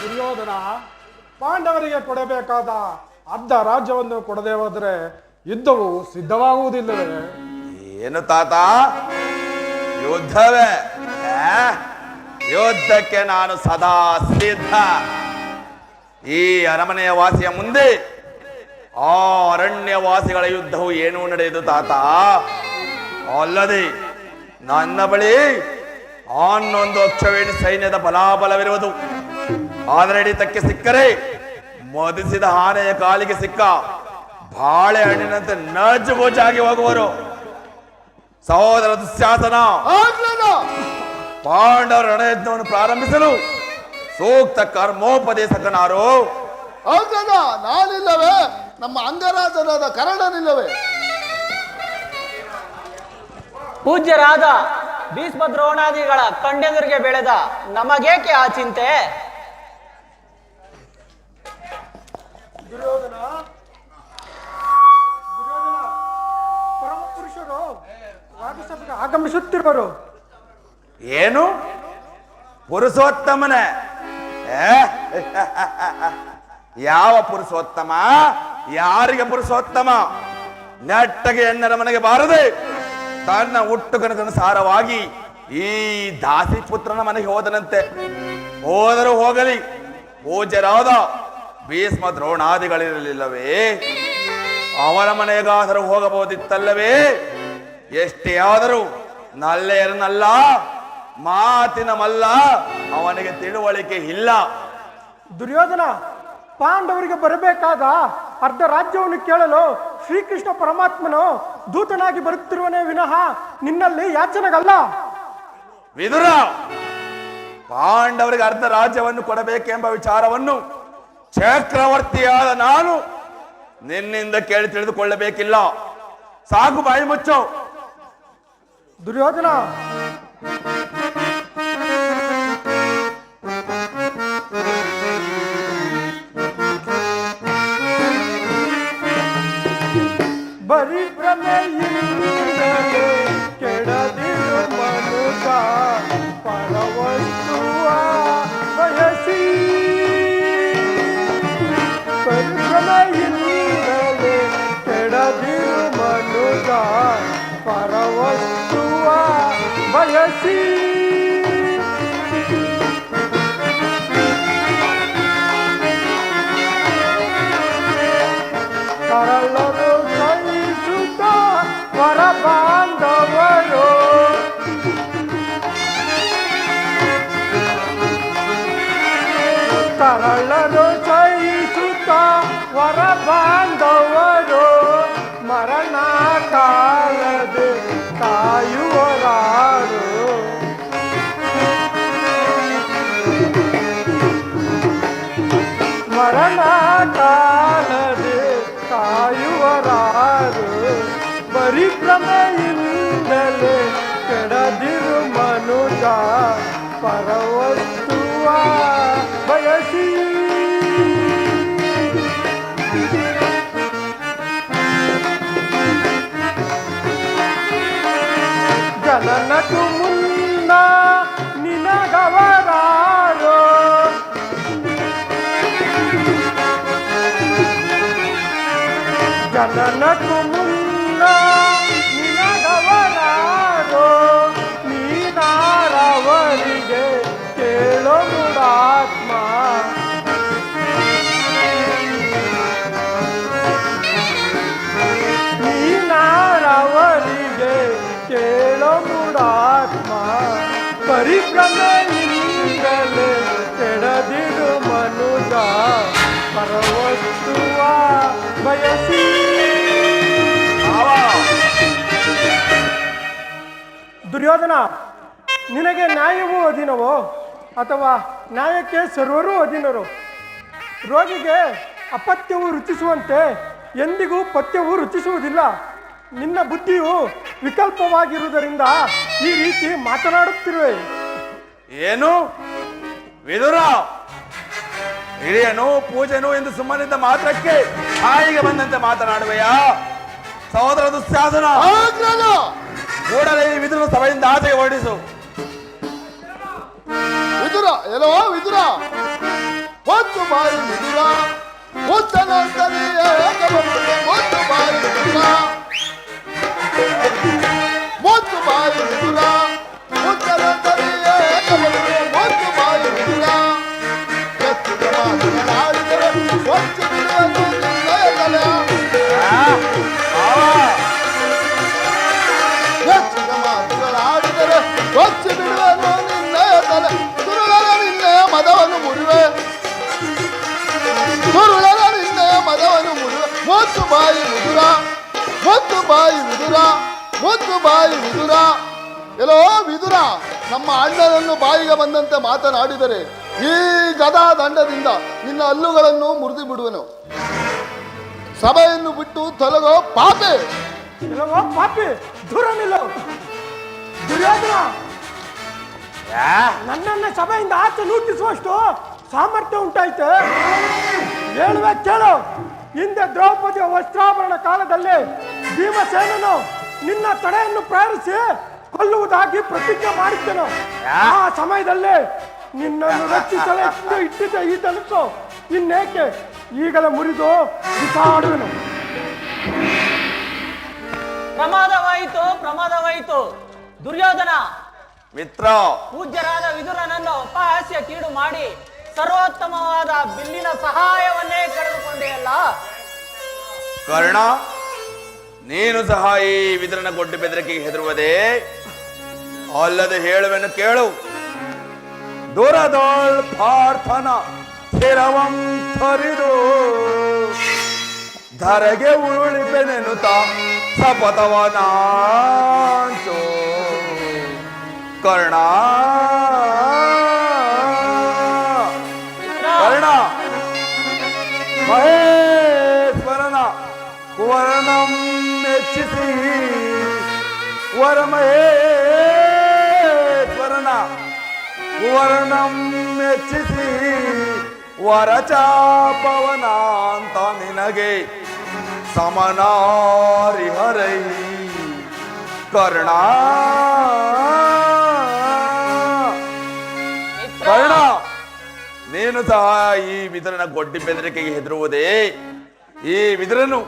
ದುರ್ಯೋಧನ ಪಾಂಡವರಿಗೆ ಕೊಡಬೇಕಾದ ಅರ್ಧ ರಾಜ್ಯವನ್ನು ಕೊಡದೆ ಹೋದರೆ ಯುದ್ಧವು ಸಿದ್ಧವಾಗುವುದಿಲ್ಲವೇ? ಏನು ತಾತ ಯುದ್ಧವೇ ಯುದ್ಧಕ್ಕೆ ನಾನು ಸದಾ ಸಿದ್ಧ. ಈ ಅರಮನೆಯ ವಾಸಿಯ ಮುಂದೆ ಆ ಅರಣ್ಯವಾಸಿಗಳ ಯುದ್ಧವು ಏನೂ ನಡೆಯುವುದು ತಾತ. ಅಲ್ಲದೆ ನನ್ನ ಬಳಿ ಅನ್ನೊಂದು ಅಕ್ಷವೇಣಿ ಸೈನ್ಯದ ಬಲಾಬಲವಿರುವುದು. ಆದರೆ ಹಿಡಿತಕ್ಕೆ ಸಿಕ್ಕರೆ ಮದಿಸಿದ ಆನೆಯ ಕಾಲಿಗೆ ಸಿಕ್ಕ ಬಾಳೆಹಣ್ಣಿನಂತೆ ನಜ್ಜುಗೋಜಾಗಿ ಹೋಗುವರು. ಸಹೋದರ ದುಶ್ಯಾಸನ, ಪಾಂಡವರ ರಣಯಜ್ಞವನ್ನು ಪ್ರಾರಂಭಿಸಲು ಸೂಕ್ತ ಕರ್ಮೋಪದೇಶಕನಾರು ನಾನಿಲ್ಲವೇ? ನಮ್ಮ ಅಂಗರಾಜನಾದ ಕರ್ಣನಿಲ್ಲವೇ? ಪೂಜ್ಯರಾದ ಭೀಷ್ಮ ದ್ರೋಣಾದಿಗಳ ಕಂಡೆದುರಿಗೆ ಬೆಳೆದ ನಮಗೇಕೆ ಆ ಚಿಂತೆ? ದುರ್ಯೋಧನ ಪರಮ ಪುರುಷರು ರಾಜಸಭೆಗೆ ಆಗಮಿಸುತ್ತಿರುವರು. ಏನು ಪುರುಷೋತ್ತಮನೇ? ಯಾವ ಪುರುಷೋತ್ತಮ? ಯಾರಿಗೆ ಪುರುಷೋತ್ತಮ? ನೆಟ್ಟಗೆ ಎನ್ನರ ಮನೆಗೆ ಬಾರದೆ ತನ್ನ ಹುಟ್ಟು ಕನಕನುಸಾರವಾಗಿ ಈ ದಾಸಿ ಪುತ್ರನ ಮನೆಗೆ ಹೋದನಂತೆ. ಹೋದರೂ ಹೋಗಲಿ, ಪೂಜ್ಯರಾದ ಭೀಷ್ಮ ದ್ರೋಣಾದಿಗಳಿರಲಿಲ್ಲವೇ? ಅವರ ಮನೆಗಾದರೂ ಹೋಗಬಹುದಿತ್ತಲ್ಲವೇ? ಎಷ್ಟೇ ಆದರೂ ನಲ್ಲೇರನಲ್ಲ, ಮಾತಿನ ಮಲ್ಲ, ಅವನಿಗೆ ತಿಳುವಳಿಕೆ ಇಲ್ಲ. ದುರ್ಯೋಧನ, ಪಾಂಡವರಿಗೆ ಬರಬೇಕಾದ ಅರ್ಧ ರಾಜ್ಯವನ್ನು ಕೇಳಲು ಶ್ರೀಕೃಷ್ಣ ಪರಮಾತ್ಮನು ದೂತನಾಗಿ ಬರುತ್ತಿರುವನೇ ವಿನಃ ನಿನ್ನಲ್ಲಿ ಯಾಚನೆಗಲ್ಲ. ವಿದುರ, ಪಾಂಡವರಿಗೆ ಅರ್ಧ ರಾಜ್ಯವನ್ನು ಕೊಡಬೇಕೆಂಬ ವಿಚಾರವನ್ನು ಚಕ್ರವರ್ತಿಯಾದ ನಾನು ನಿನ್ನಿಂದ ಕೇಳಿ ತಿಳಿದುಕೊಳ್ಳಬೇಕಿಲ್ಲ. ಸಾಕು, ಬಾಯಿ ಮುಚ್ಚು. ದುರ್ಯೋಧನ, ಬರೀ ಭ್ರಮೆಯಿಂದಲೇ ಕೆಡದಿರು ಮನುಜ ಪರವಸ್ತುವ ಬಯಸಿ. ಬರೀ ಭ್ರಮೆಯಿಂದಲೇ ಕೆಡದಿರು ಮನುಜ ಪರವಸ್ತುವ ಬಯಸಿ. ಕರಳರು ಸಹಿಸುತ್ತ ವರ ಬಾಂಧವರು ಕರಳರು ಸಹಿಸುತ್ತ ವರ ಬಾಂಧವರು ಮರಣ ಕಾಲದೆ ಕಾಯುವರಾರು. ಮರಣ ಕಾಲದೆ ಕಾಯುವರಾರು. ಬರೀ ಭ್ರಮೆಯಿಂದಲೇ ಕೆಡದಿರು ಮನುಜ ಪರವಸ್ತುವ ಬಯಸಿ. ಜನನಕ್ಕೂ ಮುನ್ನ ನಿನಗವರಾರೋ ಜನನಕ್ಕೂ ಮುನ್ನ ನಿನಗವರಾರೋ ನೀನಾರವರಿಗೆ ಕೇಳೋ ಮುಡಾತ್ಮ. ನೀನಾರವರಿಗೆ ಕೇಳೋ ಮುಡಾತ್ಮ. ಪರಿಭ್ರಮೆಯಿಂದಲೇ ಕೆಡದಿರು ಮನುಜ ಪರವಸ್ತುವ ಬಯಸಿ. ದುರ್ಯೋಧನ, ನಿನಗೆ ನ್ಯಾಯವೂ ಅಧೀನವೋ ಅಥವಾ ನ್ಯಾಯಕ್ಕೆ ಸರ್ವರೂ ಅಧೀನರು? ರೋಗಿಗೆ ಅಪತ್ಯವು ರುಚಿಸುವಂತೆ ಎಂದಿಗೂ ಪಥ್ಯವು ರುಚಿಸುವುದಿಲ್ಲ. ನಿನ್ನ ಬುದ್ಧಿಯು ವಿಕಲ್ಪವಾಗಿರುವುದರಿಂದ ಈ ರೀತಿ ಮಾತನಾಡುತ್ತಿರುವೆ. ಏನು ವಿದುರ, ಹಿರಿಯನು ಪೂಜೆನು ಎಂದು ಸುಮ್ಮನಿದ್ದ ಮಾತ್ರಕ್ಕೆ ಹಾಯಿಗೆ ಬಂದಂತೆ ಮಾತನಾಡುವೆಯಾ? ಸಹೋದರ ದುಶ್ಯಾಸನ, ಕೂಡಲೇ ಈ ವಿದುರ ಸಭೆಯಿಂದ ಆಚೆಗೆ ಹೊರಡಿಸು. ವಿದುರ, ಎಲ್ಲೋ ವಿದುರ, ಒಂದು ಬಾರಿ ವಿದುರ, ಮುತ್ತನಂತನೆಯೇ ಏಕಬಂಧುವೆ, ಒಂದು ಬಾರಿ ವಿದುರ, ಒಂದು ಬಾರಿ ವಿದುರ, ಮುತ್ತನಂತನೆಯೇ ಏಕಬಂಧುವೆ, ಒಂದು ಬಾರಿ ವಿದುರ. ಎತ್ತಿದ ಮಾತುಗಳಾಡಿದರೆ ಸ್ವಚ್ಛ ಬಿಡುವನು ನಿನ್ನಯ ತಲೆ. ಎತ್ತಿದ ಮಾತುಗಳಾಡಿದರೆ ಸ್ವಚ್ಛ ಬಿಡುವನು ನಿನ್ನಯ ತಲೆ. ಗುರುಗಳ ನಿನ್ನೆಯ ಮದವನ್ನು ಮುರಿವೆ, ಗುರುಗಳ ನಿನ್ನೆಯ ಮದವನ್ನು ಮುರಿವೆ. ಒಂದು ಬಾಯಿ ವಿದುರ, ಒಂದು ಬಾಯಿ ವಿದುರ, ಒಂದು ಬಾಯಿ ವಿದುರ. ಎಲ್ಲೋ ವಿದುರ, ನಮ್ಮ ಅಣ್ಣನನ್ನು ಬಾಯಿಗೆ ಬಂದಂತೆ ಮಾತನಾಡಿದರೆ ಈ ಗದಾ ದಂಡದಿಂದ ನಿನ್ನ ಹಲ್ಲುಗಳನ್ನು ಮುರಿದು ಬಿಡುವೆನು. ಸಭೆಯನ್ನು ಬಿಟ್ಟು ತೊಲಗೋ ಪಾಪೆ. ಇಲ್ಲವೋ ಪಾಪಿ, ದೂರ ನಿಲ್ಲು. ದುರ್ಯೋಧನ, ನನ್ನನ್ನ ಸಭೆಯಿಂದ ಆಚೆ ನೂಟಿಸುವಷ್ಟು ಸಾಮರ್ಥ್ಯ ಉಂಟಾಯ್ತು. ಹೇಳುವೆ ಕೇಳು. ಹಿಂದೆ ದ್ರೌಪದಿಯ ವಸ್ತ್ರಾಭರಣ ಕಾಲದಲ್ಲಿ ಭೀಮಸೇನನು ನಿನ್ನ ತಡೆಯನ್ನು ಪ್ರೇರಿಸಿ ಕೊಲ್ಲುವುದಾಗಿ ಪ್ರತಿಜ್ಞೆ ಮಾಡಿದ್ದನು. ಆ ಸಮಯದಲ್ಲಿ ನಿನ್ನನ್ನು ರಕ್ಷಿಸಲು ಇಟ್ಟಿದ್ದ ಈ ಧನುಸ್ಸು ಇನ್ನೇಕೆ ಈಗಲೇ ಮುರಿದು ಬಿಸಾಡುವೆನು. ಪ್ರಮಾದವಾಯಿತು, ಪ್ರಮಾದವಾಯಿತು. ದುರ್ಯೋಧನ, ಮಿತ್ರ, ಪೂಜ್ಯರಾದ ವಿದುರನನ್ನು ಅಪಹಾಸ್ಯ ಕೀಡು ಮಾಡಿ ಸರ್ವೋತ್ತಮವಾದ ಬಿಲ್ಲಿನ ಸಹಾಯವನ್ನೇ ಕಳೆದುಕೊಂಡೆಯಲ್ಲ. ಕರ್ಣ, ನೀನು ಸಹ ಈ ವಿದುರನ ಗೊಡ್ಡು ಬೆದರಿಕೆಗೆ ಹೆದರುವುದೇ? ಅಲ್ಲದೆ ಹೇಳುವೆನು ಕೇಳು. ದೂರದೋಳ್ ಪಾರ್ಥನ ಸ್ಥಿರವಂ ಥರಿದು ಧರೆಗೆ ಉರುಳಿಪೆನೆನುತ ಶಪಥವನಾಂಚೋ ಕರ್ಣ. ವರ್ಣಂ ಮೆಚ್ಚಿಸಿ ವರಮಹೇಶ್ವರನ ವರ್ಣಂ ಮೆಚ್ಚಿಸಿ ವರಚಾಪವನ ಅಂತ ನಿನಗೆ ಸಮನಾರಿಹರೈ ಕರ್ಣ ಕರ್ಣ, ನೀನು ಸಹ ಈ ವಿದುರನ ಗೊಡ್ಡಿ ಬೆದರಿಕೆಗೆ ಹೆದರುವುದೇ? ಈ ವಿದುರನು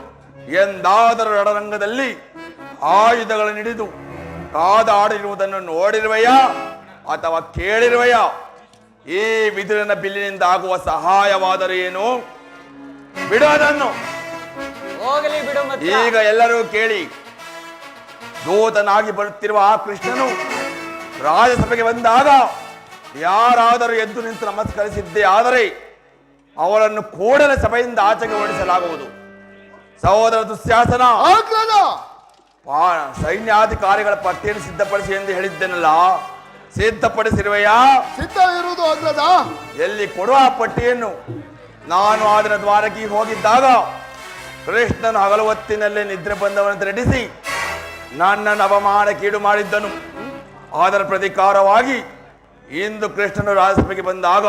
ಎಂದಾದರೂ ರಣರಂಗದಲ್ಲಿ ಆಯುಧಗಳನ್ನು ಹಿಡಿದು ಕಾದಾಡಿರುವುದನ್ನು ನೋಡಿರುವೆಯಾ ಅಥವಾ ಕೇಳಿರುವೆಯಾ? ಈ ವಿದುರನ ಬಿಲ್ಲಿನಿಂದ ಆಗುವ ಸಹಾಯವಾದರೂ ಏನು? ಬಿಡೋದನ್ನು ಹೋಗಲಿ ಬಿಡು ಮಿತ್ರ. ಈಗ ಎಲ್ಲರೂ ಕೇಳಿ. ದೂತನಾಗಿ ಬರುತ್ತಿರುವ ಆ ಕೃಷ್ಣನು ರಾಜಸಭೆಗೆ ಬಂದಾಗ ಯಾರಾದರೂ ಎದ್ದು ನಿಂತು ನಮಸ್ಕರಿಸಿದ್ದೇ ಆದರೆ ಅವರನ್ನು ಕೂಡಲೇ ಸಭೆಯಿಂದ ಆಚೆಗೆ ಓಡಿಸಲಾಗುವುದು. ಸಹೋದರ ದುಶ್ಯಾಸನ, ಆಗ್ರಹ. ಸೈನ್ಯಾಧಿಕಾರಿಗಳ ಪಟ್ಟಿಯನ್ನು ಸಿದ್ಧಪಡಿಸಿ ಎಂದು ಹೇಳಿದ್ದೇನಲ್ಲ, ಸಿದ್ಧಪಡಿಸಿರುವೆಯಾ? ಸಿದ್ಧವಿರುವುದು ಆಗ್ರಹ. ಎಲ್ಲಿ ಕೊಡುವ ಆ ಪಟ್ಟಿಯನ್ನು? ನಾನು ಅದರ ದ್ವಾರಕ್ಕೆ ಹೋಗಿದ್ದಾಗ ಕೃಷ್ಣನು ಹಗಲು ಹೊತ್ತಿನಲ್ಲೇ ನಿದ್ರೆ ಬಂದವನಂತೆ ನಟಿಸಿ ನನ್ನನ್ನು ಅವಮಾನಕ್ಕೀಡು ಮಾಡಿದ್ದನು. ಅದರ ಪ್ರತೀಕಾರವಾಗಿ ಇಂದು ಕೃಷ್ಣನು ರಾಜಸಭೆಗೆ ಬಂದಾಗ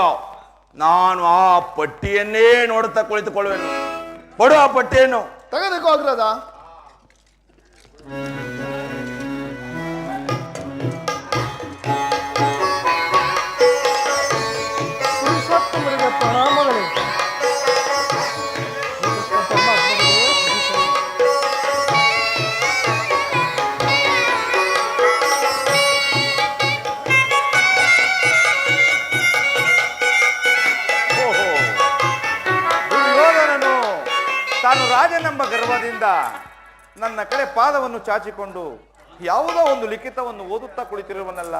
ನಾನು ಆ ಪಟ್ಟಿಯನ್ನೇ ನೋಡುತ್ತಾ ಕುಳಿತುಕೊಳ್ಳುವೆನು. ಕೊಡು ಆ ಪಟ್ಟಿಯನ್ನು. ತೆಗೆದುಕೋ ಆಗ್ರಹ. ಪುರುಷೋತ್ತಮರಿಗೆ ಪ್ರಣಾಮಗಳು. ದುರ್ಯೋಧನನು ತಾನು ರಾಜನೆಂಬ ಗರ್ವದಿಂದ ನನ್ನ ಕಡೆ ಪಾದವನ್ನು ಚಾಚಿಕೊಂಡು ಯಾವುದೋ ಒಂದು ಲಿಖಿತವನ್ನು ಓದುತ್ತಾ ಕುಳಿತಿರುವನಲ್ಲ.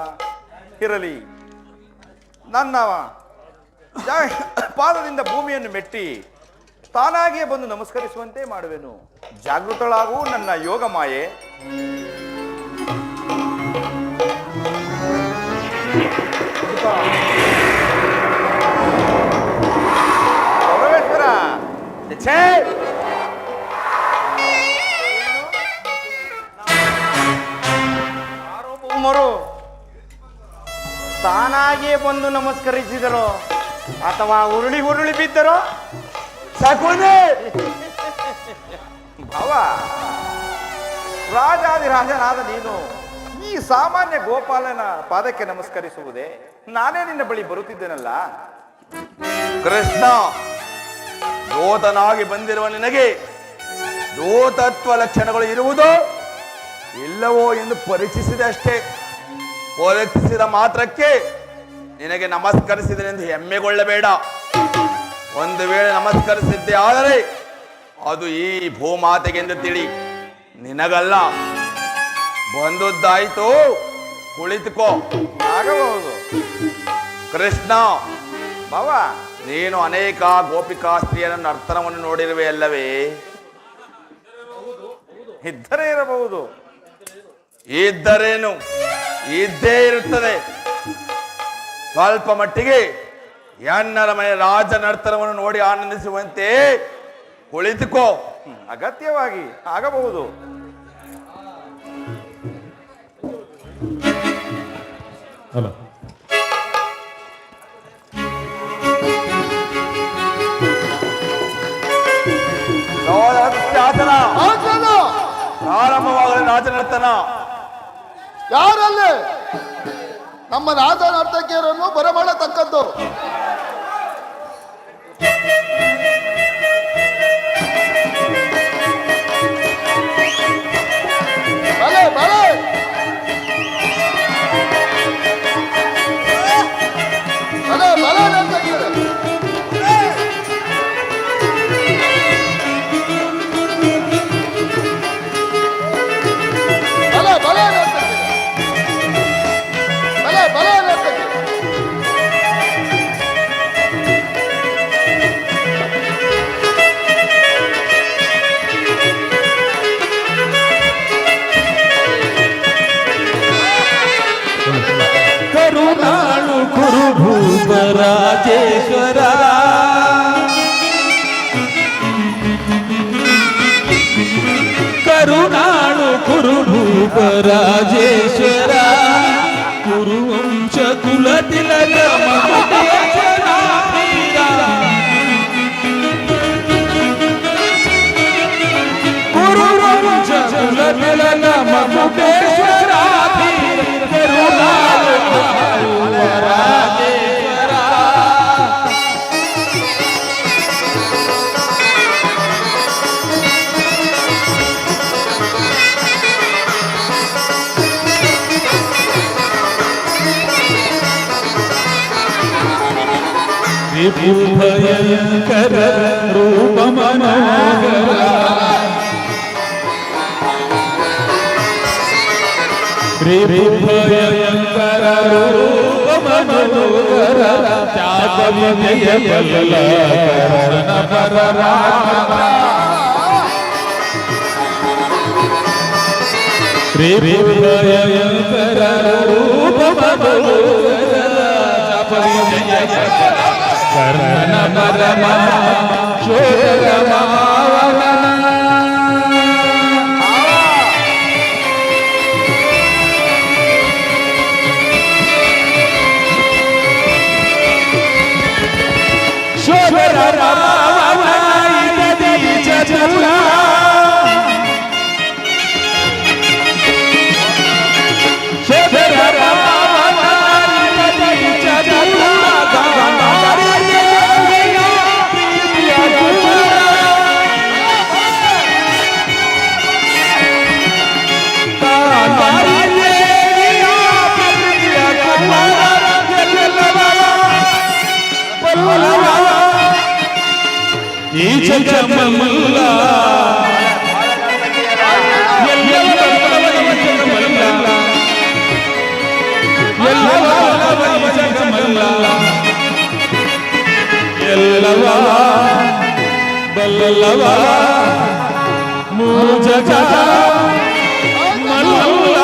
ಇರಲಿ, ನನ್ನ ಪಾದದಿಂದ ಭೂಮಿಯನ್ನು ಮೆಟ್ಟಿ ತಾನಾಗಿಯೇ ಬಂದು ನಮಸ್ಕರಿಸುವಂತೆ ಮಾಡುವೆನು. ಜಾಗೃತಳಾಗೂ ನನ್ನ ಯೋಗ ಮಾಯೆ. ಪರಮೇಶ್ವರ, ಛೇ! ಸಾರ್ವಭೌಮರು ತಾನಾಗಿಯೇ ಬಂದು ನಮಸ್ಕರಿಸಿದರೋ ಅಥವಾ ಉರುಳಿ ಉರುಳಿ ಬಿದ್ದರೋ? ಶಕುನಿ! ಭಾವ, ರಾಜಾದಿರಾಜನಾದ ನೀನು ಈ ಸಾಮಾನ್ಯ ಗೋಪಾಲನ ಪಾದಕ್ಕೆ ನಮಸ್ಕರಿಸುವುದೇ? ನಾನೇ ನಿನ್ನ ಬಳಿ ಬರುತ್ತಿದ್ದೇನಲ್ಲ. ಕೃಷ್ಣ, ದೂತನಾಗಿ ಬಂದಿರುವ ನಿನಗೆ ದೂತತ್ವ ಲಕ್ಷಣಗಳು ಇರುವುದೋ ಇಲ್ಲವೋ ಎಂದು ಪರೀಕ್ಷಿಸಿದೆ ಅಷ್ಟೇ. ಪರೀಕ್ಷಿಸಿದ ಮಾತ್ರಕ್ಕೆ ನಿನಗೆ ನಮಸ್ಕರಿಸಿದನೆಂದು ಹೆಮ್ಮೆಗೊಳ್ಳಬೇಡ. ಒಂದು ವೇಳೆ ನಮಸ್ಕರಿಸಿದ್ದೆ ಆದರೆ ಅದು ಈ ಭೂಮಾತೆಗೆಂದು ತಿಳಿ, ನಿನಗಲ್ಲ. ಬಂದದ್ದಾಯಿತು, ಕುಳಿತುಕೋ. ಆಗಬಹುದು. ಕೃಷ್ಣ, ಭಾವ, ನೀನು ಅನೇಕ ಗೋಪಿಕಾ ಸ್ತ್ರೀಯರ ನರ್ತನವನ್ನು ನೋಡಿರುವೆ ಅಲ್ಲವೇ? ಇದ್ದರೆ ಇರಬಹುದು. ಇದ್ದರೇನು, ಇದ್ದೇ ಇರುತ್ತದೆ. ಸ್ವಲ್ಪ ಮಟ್ಟಿಗೆ ಎನ್ನರ ಮನೆ ರಾಜ ನರ್ತನವನ್ನು ನೋಡಿ ಆನಂದಿಸುವಂತೆ ಕುಳಿತುಕೋ. ಅಗತ್ಯವಾಗಿ ಆಗಬಹುದು. ಶಾಸನ ಆಗ್ರಹ. ಪ್ರಾರಂಭವಾಗಲಿ ರಾಜ ನರ್ತನ. ಯಾರಲ್ಲಿ ನಮ್ಮ ರಾಜ ನರ್ತಕಿಯರನ್ನು ಬರಮಾಡತಕ್ಕದ್ದು? ಬಲೆ ಬಲೆ ಬಲೆ ಬಲೆ ನರ್ತಕಿಯರು. ಬಲೆ ಬಲೆ ನರ್ತಕಿಯರು. ಬಲೆ ಬಲೆ ನರ್ತಕಿಯರು. ಕರುಣಾಳು ಕುರುಭೂಪ ರಾಜೇಶ್ವರ ಕುರುವಂಶ ಕುಲ ತಿಲಕ ಮಮಟೇಶ್ವರ ವೀರ. ಕುರುವಂಶ ಕುಲ ತಿಲಕ ಮಮಟೇಶ್ವರ ವೀರ. ಕರುಣಾಳು ಕುರುಭೂಪ ರಾಜೇಶ್ವರ. ಭಯಂಕರ ರೂಪ ಮನೋಗರ ಭಯಂಕರ ರೂಪ ಮನೋಗರ ತ್ಯಾಗ ವಿಜಯ ಬಲ್ಲ ಕರಣ ಪರ ರಾಮ. ಭಯಂಕರ ರೂಪ ಮನೋಗರ ತ್ಯಾಗ ವಿಜಯ ಕರ್ಣ ಪರಮ ಶೋರಮಾವನ. ಶೋರ ರಾಮವನ ಇದದಿ ಚತುರ ಶೋರ ರಾಮವನ ಇದದಿ ಚತುರ ಈ ಜಗಮಲ್ಲ ಎಲ್ಲವ ಬಲ್ಲವ ಮೂಜಗ ಮಲ್ಲ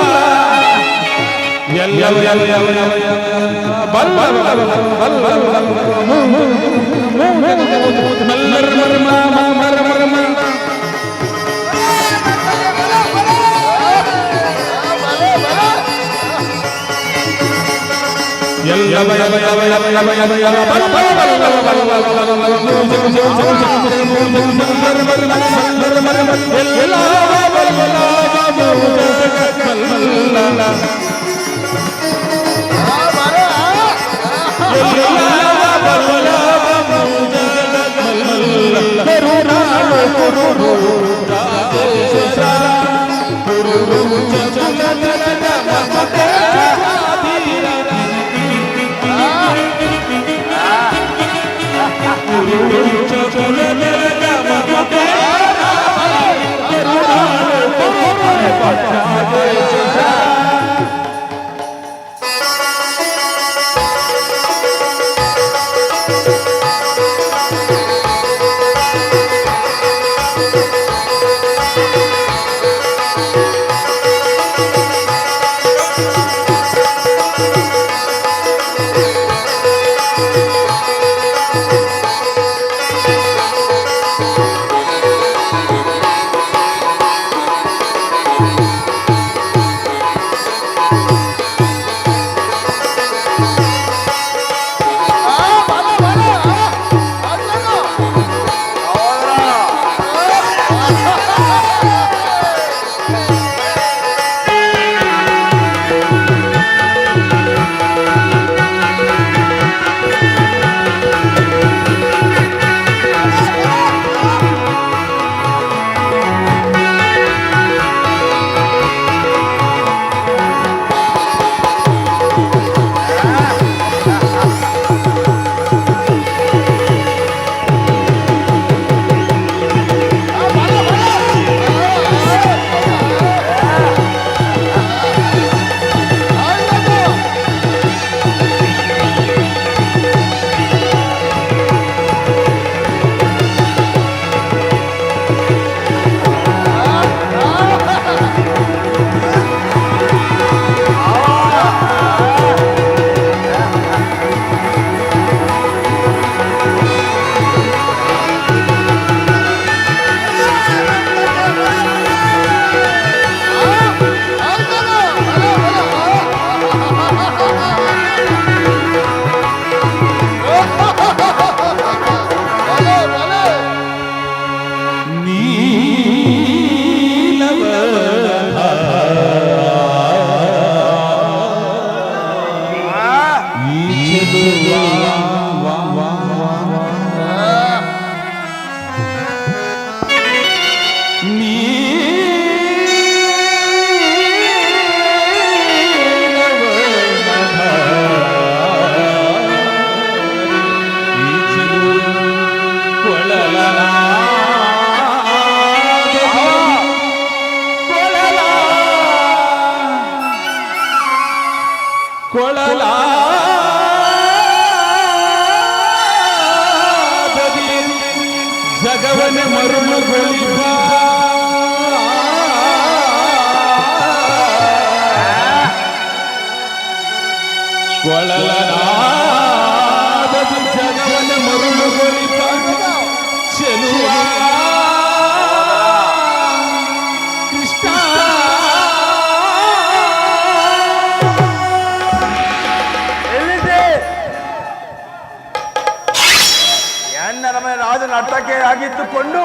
ತಾಯಿಯಾಗಿದ್ದುಕೊಂಡು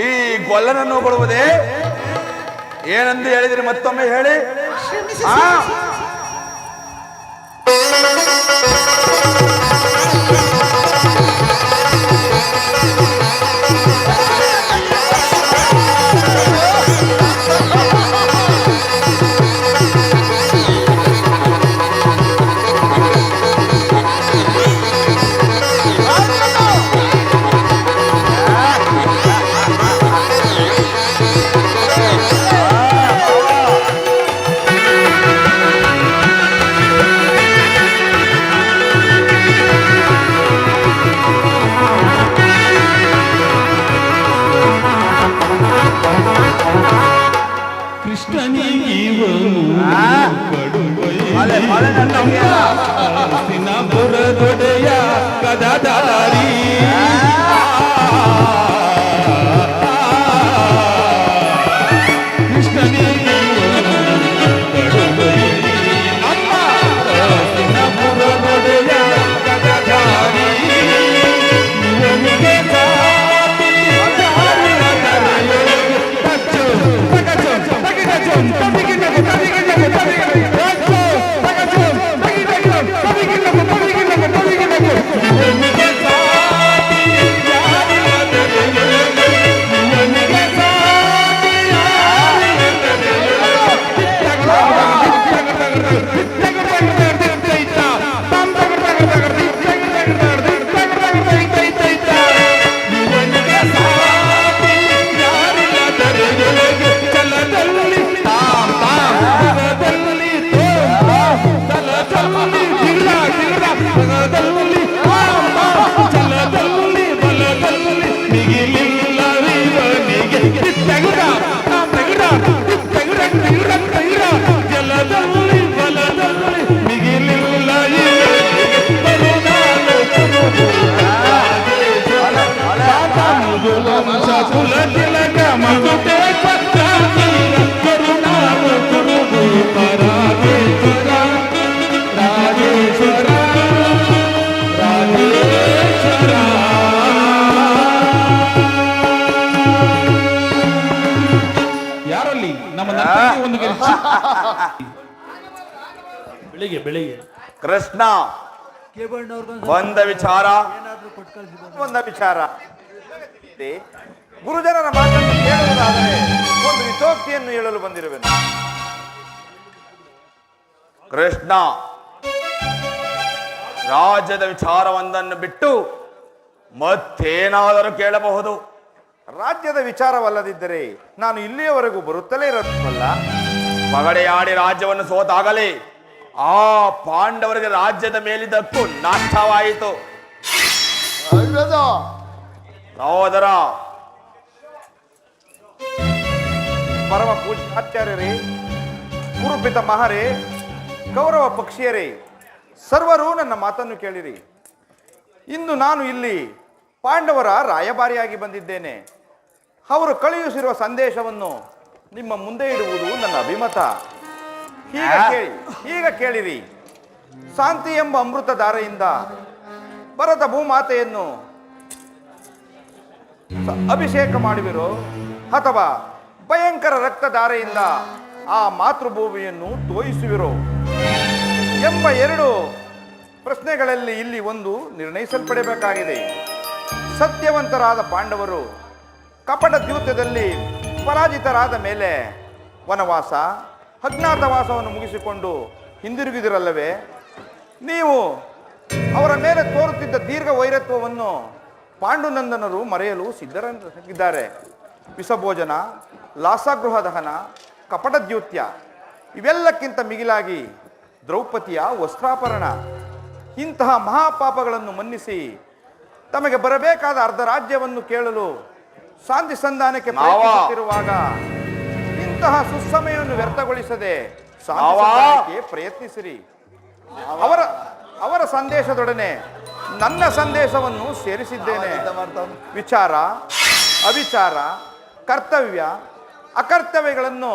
ಈ ಗೊಲ್ಲನನ್ನು ಹೊಗಳುವುದೇ ಏನೆಂದು ಹೇಳಿದ್ರಿ ಮತ್ತೊಮ್ಮೆ ಹೇಳಿ. ಆ ಕೃಷ್ಣನಿಗೀವನು ಮಳೆ ಮಳೆ ನನಗೆ ನಮ್ಮ ಬುರದೊಡೆಯ ಕದಾದಾರಿ ಯಾರಲ್ಲಿ ನಮ್ಮ ನರ್ತಕಿ ಒಂದು ಬೆಳಿಗ್ಗೆ ಬೆಳಿಗ್ಗೆ ಕೃಷ್ಣ ಬಂದ ವಿಚಾರ ಗುರುಜನರ ಮಾತನ್ನು ಕೇಳುವುದಾದರೆ ಒಂದು ಹಿತೋಕ್ತಿಯನ್ನು ಹೇಳಲು ಬಂದಿರುವೆನು. ಕೃಷ್ಣ ರಾಜ್ಯದ ವಿಚಾರವೊಂದನ್ನು ಬಿಟ್ಟು ಮತ್ತೇನಾದರೂ ಕೇಳಬಹುದು. ರಾಜ್ಯದ ವಿಚಾರವಲ್ಲದಿದ್ದರೆ ನಾನು ಇಲ್ಲಿಯವರೆಗೂ ಬರುತ್ತಲೇ ಇರಲಿಲ್ಲ. ಪಗಡೆಯಾಡಿ ರಾಜ್ಯವನ್ನು ಸೋತಾಗಲೇ ಆ ಪಾಂಡವರಿಗೆ ರಾಜ್ಯದ ಮೇಲಿದ್ದಕ್ಕೂ ನಾಶವಾಯಿತು. ಸಹೋದರ ಪರಮ ಪೂಜ್ಯಾಚಾರ್ಯರೇ, ಗುರುಪಿತ ಮಹಾರೇ, ಕೌರವ ಪಕ್ಷಿಯರೇ, ಸರ್ವರೂ ನನ್ನ ಮಾತನ್ನು ಕೇಳಿರಿ. ಇಂದು ನಾನು ಇಲ್ಲಿ ಪಾಂಡವರ ರಾಯಭಾರಿಯಾಗಿ ಬಂದಿದ್ದೇನೆ. ಅವರು ಕಳುಹಿಸಿರುವ ಸಂದೇಶವನ್ನು ನಿಮ್ಮ ಮುಂದೆ ಇಡುವುದು ನನ್ನ ಅಭಿಮತ. ಈಗ ಕೇಳಿರಿ. ಶಾಂತಿ ಎಂಬ ಅಮೃತ ಧಾರೆಯಿಂದ ಭರತ ಭೂಮಾತೆಯನ್ನು ಅಭಿಷೇಕ ಮಾಡುವಿರೋ ಅಥವಾ ಭಯಂಕರ ರಕ್ತಧಾರೆಯಿಂದ ಆ ಮಾತೃಭೂಮಿಯನ್ನು ತೋಯಿಸುವಿರೋ ಎಂಬ ಎರಡು ಪ್ರಶ್ನೆಗಳಲ್ಲಿ ಇಲ್ಲಿ ಒಂದು ನಿರ್ಣಯಿಸಲ್ಪಡಬೇಕಾಗಿದೆ. ಸತ್ಯವಂತರಾದ ಪಾಂಡವರು ಕಪಟ ದ್ಯೂತದಲ್ಲಿ ಪರಾಜಿತರಾದ ಮೇಲೆ ವನವಾಸ ಅಜ್ಞಾತವಾಸವನ್ನು ಮುಗಿಸಿಕೊಂಡು ಹಿಂದಿರುಗಿದಿರಲ್ಲವೇ? ನೀವು ಅವರ ಮೇಲೆ ತೋರುತ್ತಿದ್ದ ದೀರ್ಘ ವೈರತ್ವವನ್ನು ಪಾಂಡುನಂದನರು ಮರೆಯಲು ಸಿದ್ಧರಾಗಿದ್ದಾರೆ. ವಿಷಭೋಜನ, ಲಾಸಗೃಹ ದಹನ, ಕಪಟ ದ್ಯೂತ್ಯ ಇವೆಲ್ಲಕ್ಕಿಂತ ಮಿಗಿಲಾಗಿ ದ್ರೌಪದಿಯ ವಸ್ತ್ರಾಪರಣ ಇಂತಹ ಮಹಾಪಾಪಗಳನ್ನು ಮನ್ನಿಸಿ ತಮಗೆ ಬರಬೇಕಾದ ಅರ್ಧ ರಾಜ್ಯವನ್ನು ಕೇಳಲು ಶಾಂತಿ ಸಂಧಾನಕ್ಕೆ ಪ್ರಯತ್ನಿಸುತ್ತಿರುವಾಗ ಇಂತಹ ಸುಸಮಯವನ್ನು ವ್ಯರ್ಥಗೊಳಿಸದೆ ಶಾಂತಿ ಸಂಧಾನಕ್ಕೆ ಪ್ರಯತ್ನಿಸಿರಿ. ಅವರ ಸಂದೇಶದೊಡನೆ ನನ್ನ ಸಂದೇಶವನ್ನು ಸೇರಿಸಿದ್ದೇನೆ. ವಿಚಾರ, ಅವಿಚಾರ, ಕರ್ತವ್ಯ, ಅಕರ್ತವ್ಯಗಳನ್ನು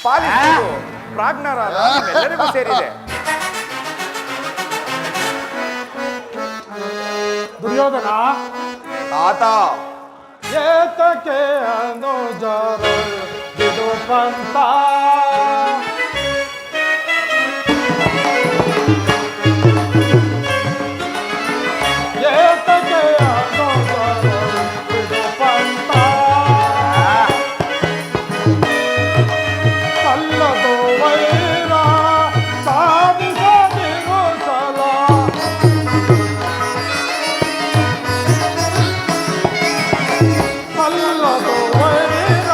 ಪಾಲಿಸುವುದು ಪ್ರಾಜ್ಞರಾದ ಎಲ್ಲರಿಗೂ ಸೇರಿದೆ. ದುರ್ಯೋಧನ, ತಾತ ಏತಕ್ಕೆ ಅನುಜರ ಬಿಡು ಪಂಥ ಏತಕ್ಕೆ ಅನುಜರ ಬಿಡು ಪಂಥ ಸಲ್ಲದು ವೈರ ಸಾಧಿಸದಿರು ಸಲ ಸಲ್ಲದು ವೈರ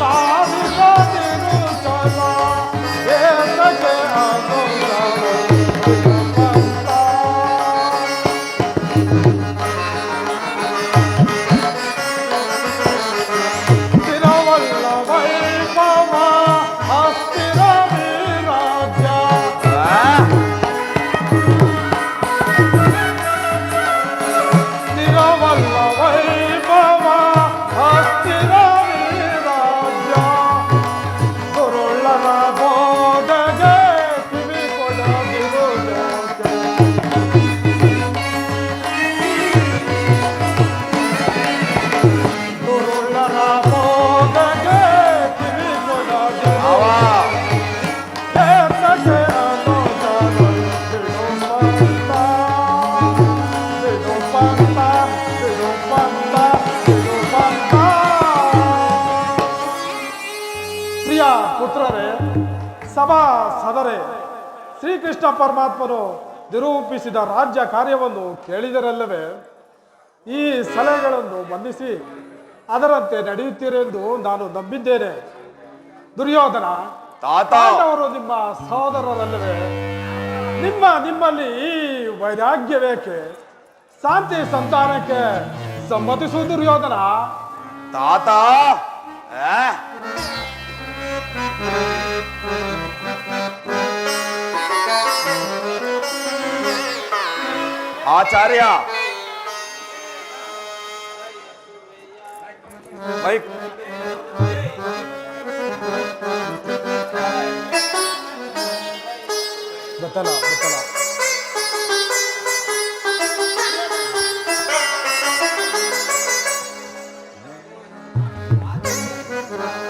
ಸಾಧಿಸದಿರು ಸಲ ಏತಕ್ಕೆ ಅನುಜರ ಬಿಡು ಪಂಥ ಸ್ಥಿರವಲ್ಲ ವೈಭವ ಅಸ್ಥಿರ ವಿರಾಜ್ಯ ಸ್ಥಿರವಲ್ಲ ವೈಭವ ಅಸ್ಥಿರ ವಿರಾಜ್ಯ ಗುರುಳ್ಳರ ಬೋಧಗೆ ಕಿವಿ ಕೊಡದಿರು ಜೋಕೆ ಗುರುಳ್ಳರ ಬೋಧಗೆ ಕಿವಿ ಕೊಡದಿರು ಏತಕ್ಕೆ ಅನುಜರ ಬಿಡು ಪಂಥ ಬಿಡು ಪಂಥ ಬಿಡು ಪಂಥ ಬಿಡು ಪಂಥ. ಪ್ರಿಯ ಪುತ್ರರೇ, ಸಭಾ ಸದರೇ, ಶ್ರೀಕೃಷ್ಣ ಪರಮಾತ್ಮನು ನಿರೂಪಿಸಿದ ರಾಜ್ಯ ಕಾರ್ಯವನ್ನು ಕೇಳಿದರಲ್ಲವೇ? ಈ ಸಲಹೆಗಳನ್ನು ಬಂಧಿಸಿ ಅದರಂತೆ ನಡೆಯುತ್ತೀರೆಂದು ನಾನು ನಂಬಿದ್ದೇನೆ. ದುರ್ಯೋಧನ, ತಾತ ಪಾಂಡವರು ನಿಮ್ಮ ಸಹೋದರರಲ್ಲವೇ? ನಿಮ್ಮಲ್ಲಿ ಈ ವೈರಾಗ್ಯವೇಕೆ? ಶಾಂತಿ ಸಂತಾನಕ್ಕೆ ಸಮ್ಮತಿಸು ದುರ್ಯೋಧನ. ತಾತ ಆಚಾರ್ಯ ಮೈಕ್ ಗೊತ್ತಲ್ಲ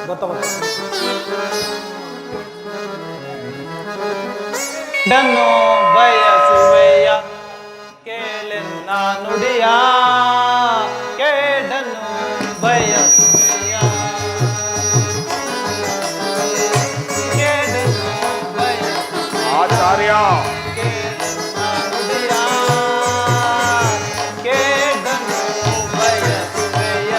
ಗೊತ್ತಲ್ಲ. ಡನ್ನು ಬಯಸುವೆಯ ಕೇಳೆನ್ನ ನುಡಿಯ ಕೇಡನ್ನು ಬಯಸುವೆಯ ಕೇಡನ್ನು ಬಯಸುವೆಯ ಆಚಾರ್ಯ ಕೇಳೆನ್ನ ನುಡಿಯ ಕೇಡನ್ನು ಬಯಸುವೆಯ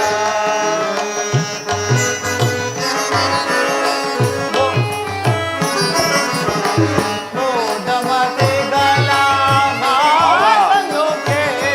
ನೋಡಮತಿಗಳ ಮಾತನ್ನು ಕೇಳಿ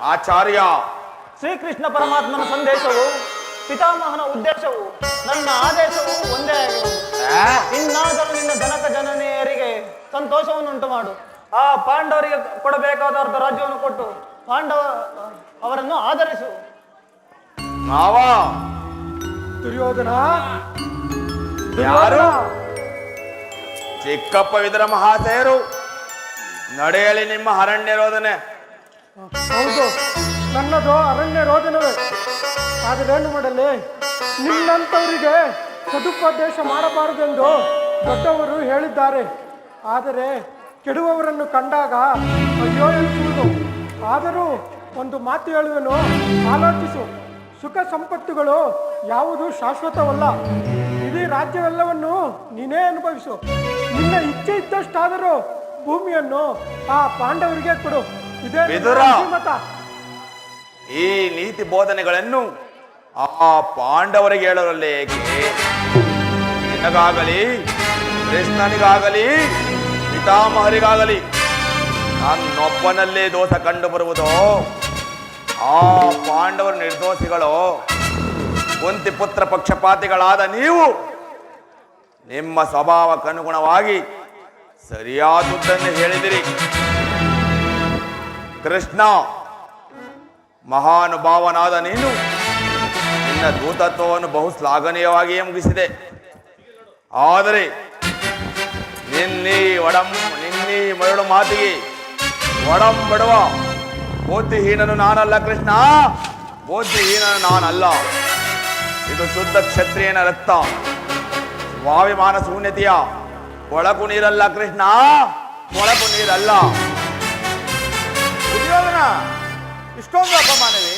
ಆಚಾರ್ಯ, ಶ್ರೀಕೃಷ್ಣ ಪರಮಾತ್ಮನ ಸಂದೇಶವು ಪಿತಾಮಹನ ಉದ್ದೇಶವು ನನ್ನ ಆದೇಶವು ಒಂದೇ ಆಗಿರುವುದು. ಆ? ಇನ್ನಾದರೂ ನಿನ್ನ ಜನಕ ಜನನಿಯರಿಗೆ ಸಂತೋಷವನ್ನುಂಟು ಮಾಡು. ಆ ಪಾಂಡವರಿಗೆ ಕೊಡಬೇಕಾದ ಅರ್ಧ ರಾಜ್ಯವನ್ನು ಕೊಟ್ಟು ಅವರನ್ನು ಆಧರಿಸು. ಮಾವ ದುರ್ಯೋಧನ, ಯಾರು? ಚಿಕ್ಕಪ್ಪ ವಿದುರ ಮಹಾಶಯರು. ನಡೆಯಲಿ ನಿಮ್ಮ ಅರಣ್ಯ ರೋದನೆ. ಹೌದು, ನನ್ನದು ಅರಣ್ಯ ರೋದನವೇ. ಆದರೇನು ಮಾಡಲಿ, ನಿನ್ನಂಥವರಿಗೆ ಸದುಪದೇಶ ಮಾಡಬಾರದೆಂದು ದೊಡ್ಡವರು ಹೇಳಿದ್ದಾರೆ. ಆದರೆ ಕೆಡುವವರನ್ನು ಕಂಡಾಗ ಅಯ್ಯೋ ಎನಿಸುವುದು. ಆದರೂ ಒಂದು ಮಾತು ಹೇಳುವೆನು, ಆಲೋಚಿಸು. ಸುಖ ಸಂಪತ್ತುಗಳು ಯಾವುದು ಶಾಶ್ವತವಲ್ಲ. ಇಡೀ ರಾಜ್ಯವೆಲ್ಲವನ್ನು ನೀನೇ ಅನುಭವಿಸು. ನಿನ್ನ ಇಚ್ಛೆ ಇದ್ದಷ್ಟಾದರೂ ಭೂಮಿಯನ್ನು ಆ ಪಾಂಡವರಿಗೆ ಕೊಡು. ಇದೇ ವಿದುರ. ಮತ. ಈ ನೀತಿ ಬೋಧನೆಗಳನ್ನು ಆ ಪಾಂಡವರಿಗೆ ಹೇಳೋರಲ್ಲೇ ಏಕೆ? ನಿನಗಾಗಲಿ, ಕೃಷ್ಣನಿಗಾಗಲಿ, ಪಿತಾಮಹರಿಗಾಗಲಿ ನನ್ನೊಬ್ಬನಲ್ಲೇ ದೋಷ ಕಂಡು ಬರುವುದೋ? ಆ ಪಾಂಡವರು ನಿರ್ದೋಷಿಗಳು. ಕುಂತಿ ಪುತ್ರ ಪಕ್ಷಪಾತಿಗಳಾದ ನೀವು ನಿಮ್ಮ ಸ್ವಭಾವಕ್ಕನುಗುಣವಾಗಿ ಸರಿಯಾದುದನ್ನು ಹೇಳಿದಿರಿ. ಕೃಷ್ಣ, ಮಹಾನುಭಾವನಾದ ನೀನು ನಿನ್ನ ದೂತತ್ವವನ್ನು ಬಹು ಶ್ಲಾಘನೀಯವಾಗಿಯೇ ಮುಗಿಸಿದೆ. ಆದರೆ ನಿನ್ನೀ ಮರಳು ಮಾತಿಗೆ ಒಡಂಬಡುವ ಬುದ್ಧಿಹೀನನು ನಾನಲ್ಲ ಕೃಷ್ಣ, ಬುದ್ಧಿಹೀನನು ನಾನಲ್ಲ. ಇದು ಶುದ್ಧ ಕ್ಷತ್ರಿಯನ ರಕ್ತ, ಸ್ವಾಭಿಮಾನ ಶೂನ್ಯತೆಯ ಕೊಳಕು ನೀರಲ್ಲ ಕೃಷ್ಣ, ಕೊಳಕು ನೀರಲ್ಲ. ದುರ್ಯೋಧನ, ಇಷ್ಟೊಂದು ಅಪಮಾನವೇ?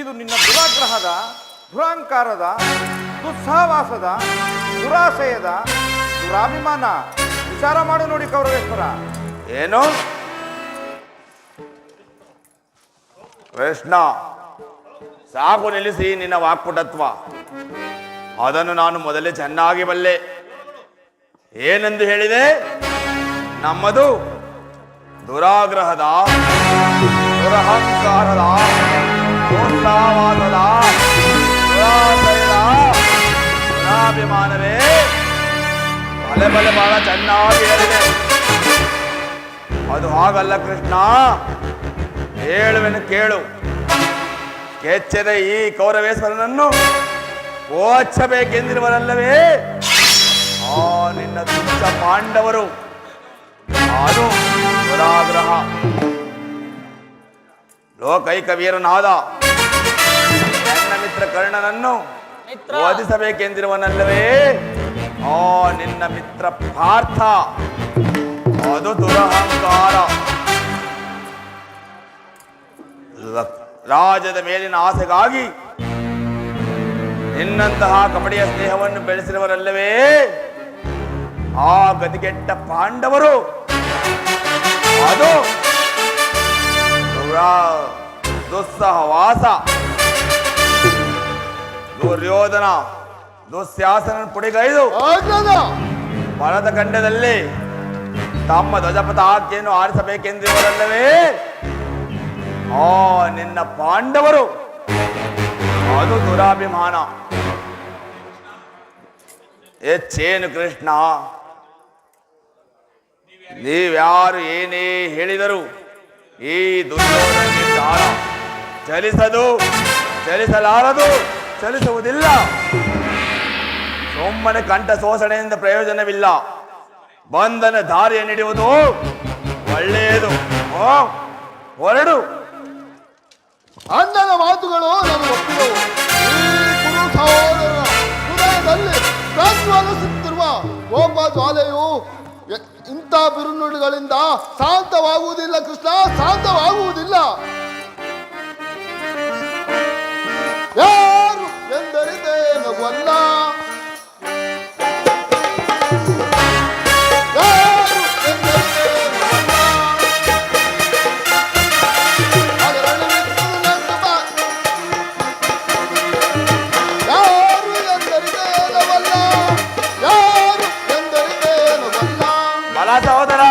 ಇದು ನಿನ್ನ ದುರಾಗ್ರಹದ, ದುರಾಂಕಾರದ, ದುಸ್ಸಹವಾಸದ, ದುರಾಶಯದ, ದುರಾಭಿಮಾನ. ವಿಚಾರ ಮಾಡು ನೋಡಿ ಕೌರವೇಶ್ವರ. ಏನು? ಕೃಷ್ಣ, ಸಾಕು ನಿಲ್ಲಿಸಿ ನಿನ್ನ ವಾಕ್ಪಟತ್ವ. ಅದನ್ನು ನಾನು ಮೊದಲೇ ಚೆನ್ನಾಗಿ ಬಲ್ಲೆ. ಏನೆಂದು ಹೇಳಿದೆ? ನಮ್ಮದು ದುರಾಗ್ರಹದ, ದುರಹಂಕಾರದ, ದೋಷವಾದದ, ದುರಾಶಯದ, ದುರಾಭಿಮಾನವೇ. ಬಲೆ ಬಹಳ ಚೆನ್ನಾಗಿ ಹೇಳಿದೆ. ಅದು ಹಾಗಲ್ಲ ಕೃಷ್ಣ. ಹೇಳುವೆನು ಕೇಳು. ಕೆಚ್ಚದ ಈ ಕೌರವೇಶ್ವರನನ್ನು ಓಚಬೇಕೆಂದಿರುವರಲ್ಲವೇ ಆ ನಿನ್ನ ತುಚ್ಛ ಪಾಂಡವರು. ಅದು ದುರಾಗ್ರಹ. ಲೋಕೈಕ ವೀರನಾದ ನನ್ನ ಮಿತ್ರ ಕರ್ಣನನ್ನು ವಧಿಸಬೇಕೆಂದಿರುವನಲ್ಲವೇ ಆ ನಿನ್ನ ಮಿತ್ರ ಪಾರ್ಥ. ಅದು ದುರಹಂಕಾರ. ರಾಜ್ಯದ ಮೇಲಿನ ಆಸೆಗಾಗಿ ನಿನ್ನಂತಹ ಕಪಟಿಯ ಸ್ನೇಹವನ್ನು ಬೆಳೆಸಿರುವರಲ್ಲವೇ ಆ ಗತಿಗೆಟ್ಟ ಪಾಂಡವರು. ಅದು ದುಸ್ಸಹವಾಸ. ದುರ್ಯೋಧನ ದುಶ್ಯಾಸನ ಪುಡಿಗೈದು ಭರತ ಖಂಡದಲ್ಲಿ ತಮ್ಮ ಧ್ವಜಪಥ ಆಜ್ಞೆಯನ್ನು ಆರಿಸಬೇಕೆಂದಿರುವರಲ್ಲವೇ ಆ ನಿನ್ನ ಪಾಂಡವರು. ಅದು ದುರಾಭಿಮಾನ. ಹೆಚ್ಚೇನು ಕೃಷ್ಣ, ನೀವ್ಯಾರು ಏನೇ ಹೇಳಿದರು ಈ ದುರ್ಯೋಧನ ನಿರ್ಧಾರ ಚಲಿಸದು, ಚಲಿಸಲಾರದು, ಚಲಿಸುವುದಿಲ್ಲ. ಸುಮ್ಮನೆ ಕಂಠ ಶೋಷಣೆಯಿಂದ ಪ್ರಯೋಜನವಿಲ್ಲ. ಬಂಧನ ದಾರಿಯ ನಡೆಯುವುದು ಒಳ್ಳೆಯದು. ಹೊರಡು. ಅಣ್ಣನ ಮಾತುಗಳು ನಾನು ಒಪ್ಪಿದವು. ಈ ಕುರು ಸಹೋದರನ ಹೃದಯದಲ್ಲಿ ಪ್ರಜ್ವಲಿಸುತ್ತಿರುವ ಕೋಪ ಜ್ವಾಲೆಯು ಇಂಥ ಬಿರುನುಡಿಗಳಿಂದ ಶಾಂತವಾಗುವುದಿಲ್ಲ ಕೃಷ್ಣ, ಶಾಂತವಾಗುವುದಿಲ್ಲ. ಯಾರು ಎಂದರಿದೇನವಲ್ಲ, ಸಹೋದರ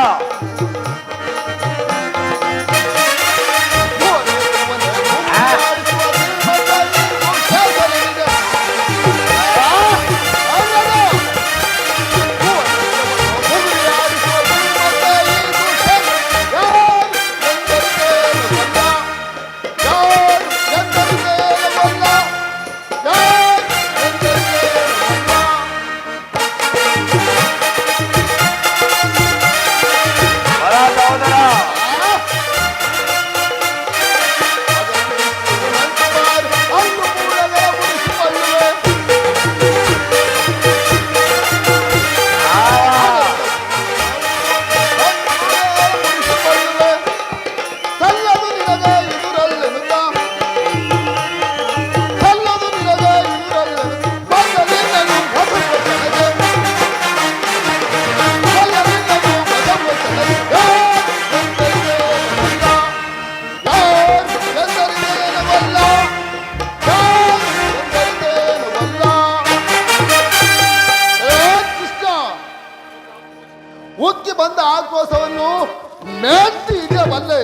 ಬಲ್ಲೆ.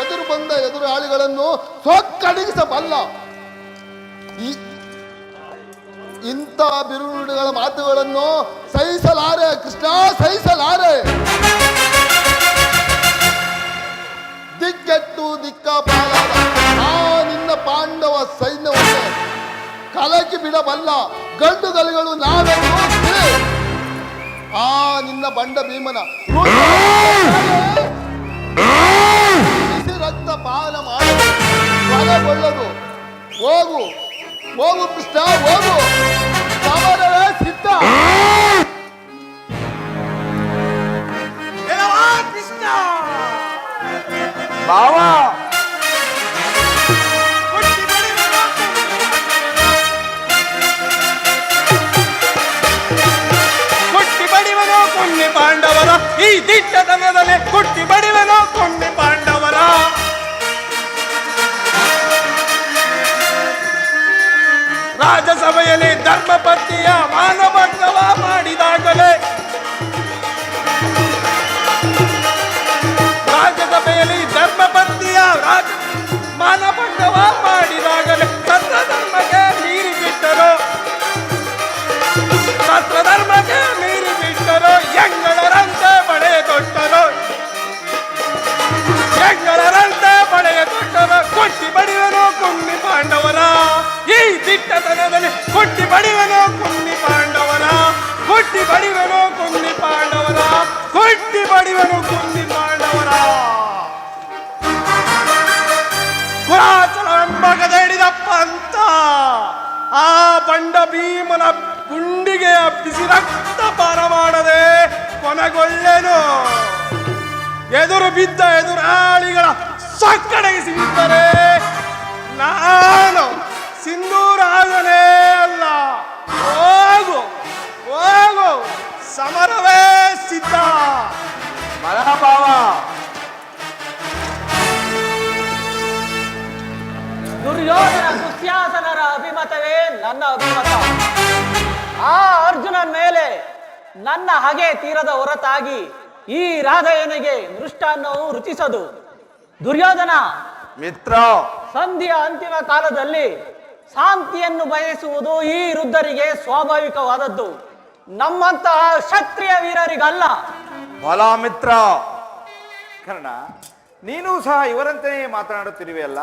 ಎದುರು ಬಂದ ಎದುರಾಳಿಗಳನ್ನು ಸೊಕ್ಕಡಗಿಸಬಲ್ಲ. ಇಂಥ ಬಿರುನುಡಿಗಳ ಮಾತುಗಳನ್ನು ಸಹಿಸಲಾರೆ ಕೃಷ್ಣ, ಸಹಿಸಲಾರೆ. ದಿಕ್ಕೆಟ್ಟು ದಿಕ್ಕಾಪಾಲಾದ ಆ ನಿನ್ನ ಪಾಂಡವ ಸೈನ್ಯವನ್ನು ಕಲಕಿ ಬಿಡಬಲ್ಲ ಗಂಡುಗಲಿಗಳು ನಾವೆಂದು ಆ ನಿನ್ನ ಬಂಡ ಭೀಮನ ಬಿಸಿ ರಕ್ತ ಪಾನ ಮಾಡು ಬಲಗೊಳ್ಳದು. ಹೋಗು ಹೋಗು ಕೃಷ್ಣ, ಹೋಗು. ಸಮರವೇ ಸಿದ್ಧ. ಬಾವ ಕೊಟ್ಟಿ ಬಡಿವನೋ ಕೊನ್ನೆ ಪಾಂಡವರ, ಈ ದಿಟ್ಟತನದಲ್ಲಿ ಕೊಟ್ಟಿ ಬಡಿವನೋ ಕೊನ್ನೆ ಪಾಂಡವರ. ರಾಜಸಭೆಯಲ್ಲಿ ಧರ್ಮಪತ್ನಿಯ ಮಾನಭಂಗವ ಮಾಡಿದಾಗಲೇ, ರಾಜಸಭೆಯಲ್ಲಿ ಧರ್ಮಪತ್ನಿಯ ಮಾನಭಂಗವ ಮಾಡಿದಾಗಲೇ ಸತ್ರಧರ್ಮಕ್ಕೆ ಮೀರಿ ಬಿಟ್ಟರು, ಸತ್ರಧರ್ಮಕ್ಕೆ ಮೀರಿ ಬಿಟ್ಟರು. ಎಂಗಳರಂತೆ ಬಳೆಯ ತೊಟ್ಟರು, ಎಂಗಳರಂತೆ ಬಳೆಯ ತೊಟ್ಟರು. ಕೊಟ್ಟಿ ಬಡಿವನು ಕುನ್ನಿ ಪಾಂಡವರ, ಈ ದಿಟ್ಟತನದಲ್ಲಿ ಕೊಟ್ಟಿ ಬಡಿವನು ಕುನ್ನಿ ಪಾಂಡವರ, ಕೊಟ್ಟಿ ಬಡಿವನು ಕುನ್ನಿ ಪಾಂಡವರ, ಕೊಟ್ಟಿ ಬಡಿವನು ಕುನ್ನಿ ಪಾಂಡವರ. ಕುರಾಚಲ ಎಂಬ ಗದೆ ಹಿಡಿದಪ್ಪ ಅಂತ ಆ ಬಂಡ ಭೀಮನ ಗುಂಡಿಗೆ ಬಿಸಿ ರಕ್ತ ಪಾನ ಮಾಡದೆ ಕೊನೆಗೊಳ್ಳೆನು. ಎದುರು ಬಿದ್ದ ಎದುರಾಳಿಗಳ ಸಕ್ಕಡಗಿಸಿದ್ದರೆ ನಾನು ಸಿಂಧೂರಾಜನೇ ಅಲ್ಲ. ಹೋಗು ಹೋಗು, ಸಮರವೇ ಸಿದ್ಧ. ಮಹಾಭಾವ ದುರ್ಯೋಧನ ದುಶ್ಯಾಸನರ ಅಭಿಮತವೇ ನನ್ನ ಅಭಿಮತ. ಆ ಅರ್ಜುನನ ಮೇಲೆ ನನ್ನ ಹಗೆ ತೀರದ ಹೊರತಾಗಿ ಈ ರಾಧೆಯನಿಗೆ ಮೃಷ್ಟಾನ್ನವು ರುಚಿಸದು. ದುರ್ಯೋಧನ ಮಿತ್ರ, ಸಂಧಿಯ ಅಂತಿಮ ಕಾಲದಲ್ಲಿ ಶಾಂತಿಯನ್ನು ಬಯಸುವುದು ಈ ವೃದ್ಧರಿಗೆ ಸ್ವಾಭಾವಿಕವಾದದ್ದು, ನಮ್ಮಂತಹ ಕ್ಷತ್ರಿಯ ವೀರರಿಗಲ್ಲ. ಬಲ ಮಿತ್ರ. ಕರ್ಣ, ನೀನೂ ಸಹ ಇವರಂತೆಯೇ ಮಾತನಾಡುತ್ತಿರುವೆಯಲ್ಲ.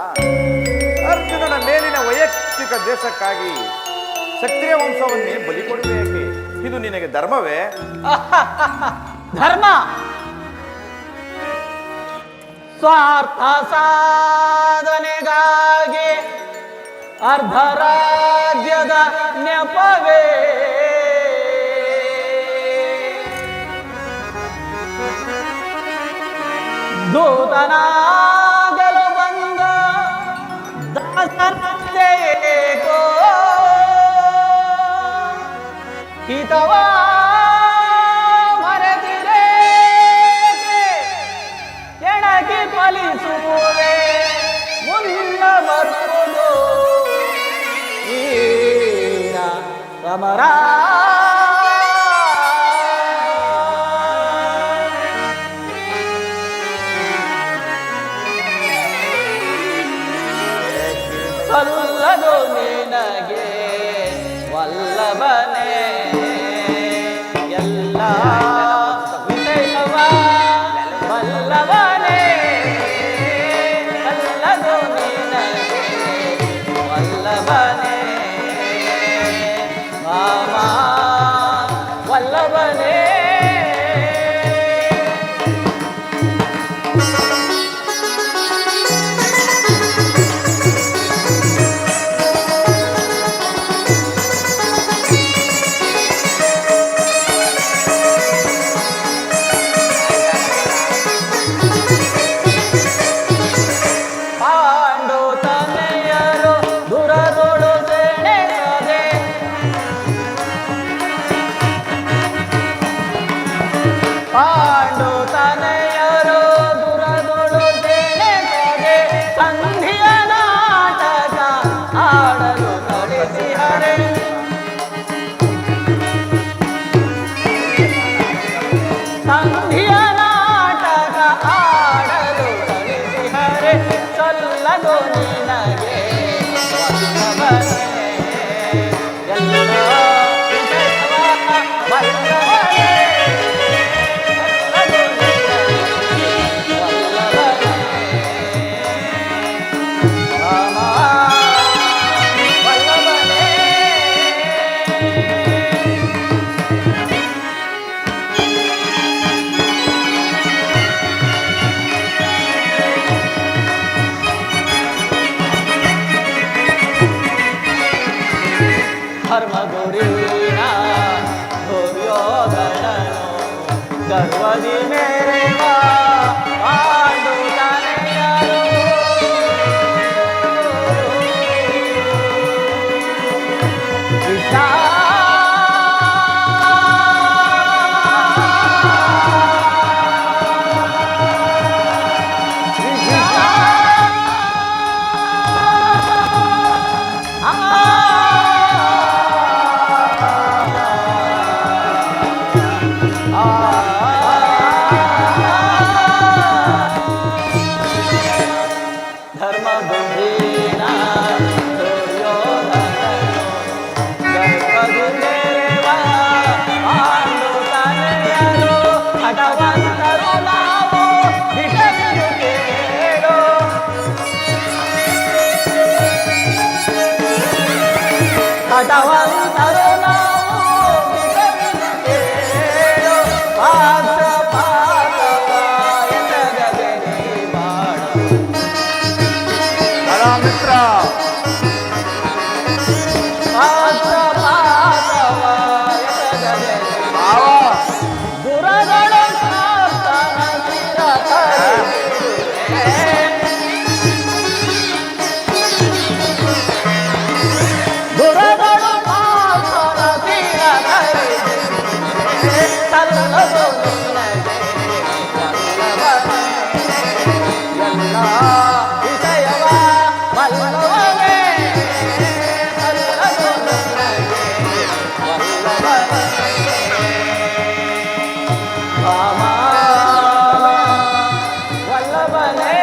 ಅರ್ಜುನನ ಮೇಲಿನ ವೈಯಕ್ತಿಕ ದ್ವೇಷಕ್ಕಾಗಿ ಕ್ಷತ್ರಿಯ ವಂಶವನ್ನೇ ಬಲಿ ಕೊಡಬೇಕೆ? ಇದು ನಿನಗೆ ಧರ್ಮವೇ? ಧರ್ಮ ಸ್ವಾರ್ಥ ಸಾಧನೆಗಾಗಿ ಅರ್ಧ ರಾಜ್ಯದ ನೆಪವೇ. ದೂತನಾಗಲು ಬಂದ ದಾಸನಂತೆಯೇಕೋ ಹಿತವಾ ಎಣಗಿ ಫಲಿಸುವುದೇ ಮುನ್ನ ಬರುವುದು ಈರ ಸಮರ. ಸಲ್ಲದು ನಿನಗೆ ವಲ್ಲಭನೇ ಎಲ್ಲ ವಿಷಯವ ವಲ್ಲಭನೇ, ಸಲ್ಲದು ನಿನಗೆ ವಲ್ಲಭನೇ ಮಾಮ ವಲ್ಲಭನೇ. ವಿಷಯವ ವಲ್ಲಭವೇ ಅಲ್ಲದು ನನಗೆ ವಲ್ಲಭವೇ. ರಾಮ ವಲ್ಲಭನೇ.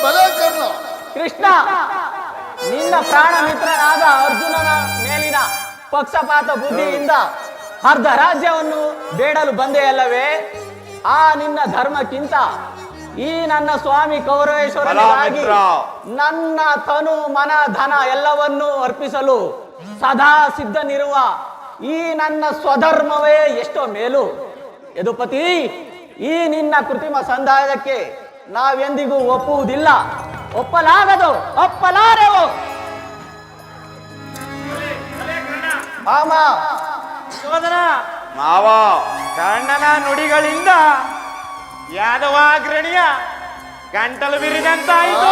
ಬಲ ಕರ್ಣ. ಕೃಷ್ಣ, ನಿನ್ನ ಪ್ರಾಣ ಮಿತ್ರನಾದ ಅರ್ಜುನನ ಮೇಲಿನ ಪಕ್ಷಪಾತ ಬುದ್ಧಿಯಿಂದ ಅರ್ಧ ರಾಜ್ಯವನ್ನು ಬೇಡಲು ಬಂದೆಯಲ್ಲವೇ? ಆ ನಿನ್ನ ಧರ್ಮಕ್ಕಿಂತ ಈ ನನ್ನ ಸ್ವಾಮಿ ಕೌರವೇಶ್ವರನಿಗಾಗಿ ನನ್ನ ತನು ಮನ ಧನ ಎಲ್ಲವನ್ನೂ ಅರ್ಪಿಸಲು ಸದಾ ಸಿದ್ಧನಿರುವ ಈ ನನ್ನ ಸ್ವಧರ್ಮವೇ ಎಷ್ಟೋ ಮೇಲು. ಯದುಪತಿ, ಈ ನಿನ್ನ ಕೃತ್ರಿಮ ಸಂಧಾನಕ್ಕೆ ನಾವೆಂದಿಗೂ ಒಪ್ಪುವುದಿಲ್ಲ. ಒಪ್ಪಲಾಗದು, ಒಪ್ಪಲಾರೆವು. ಮಾಮ ಸೋದರ ಮಾವ ಕಣ್ಣನ ನುಡಿಗಳಿಂದ ಯಾದವಾಗ್ರಣಿಯ ಗಂಟಲು ಬಿರಿದಂತಾಯಿತು.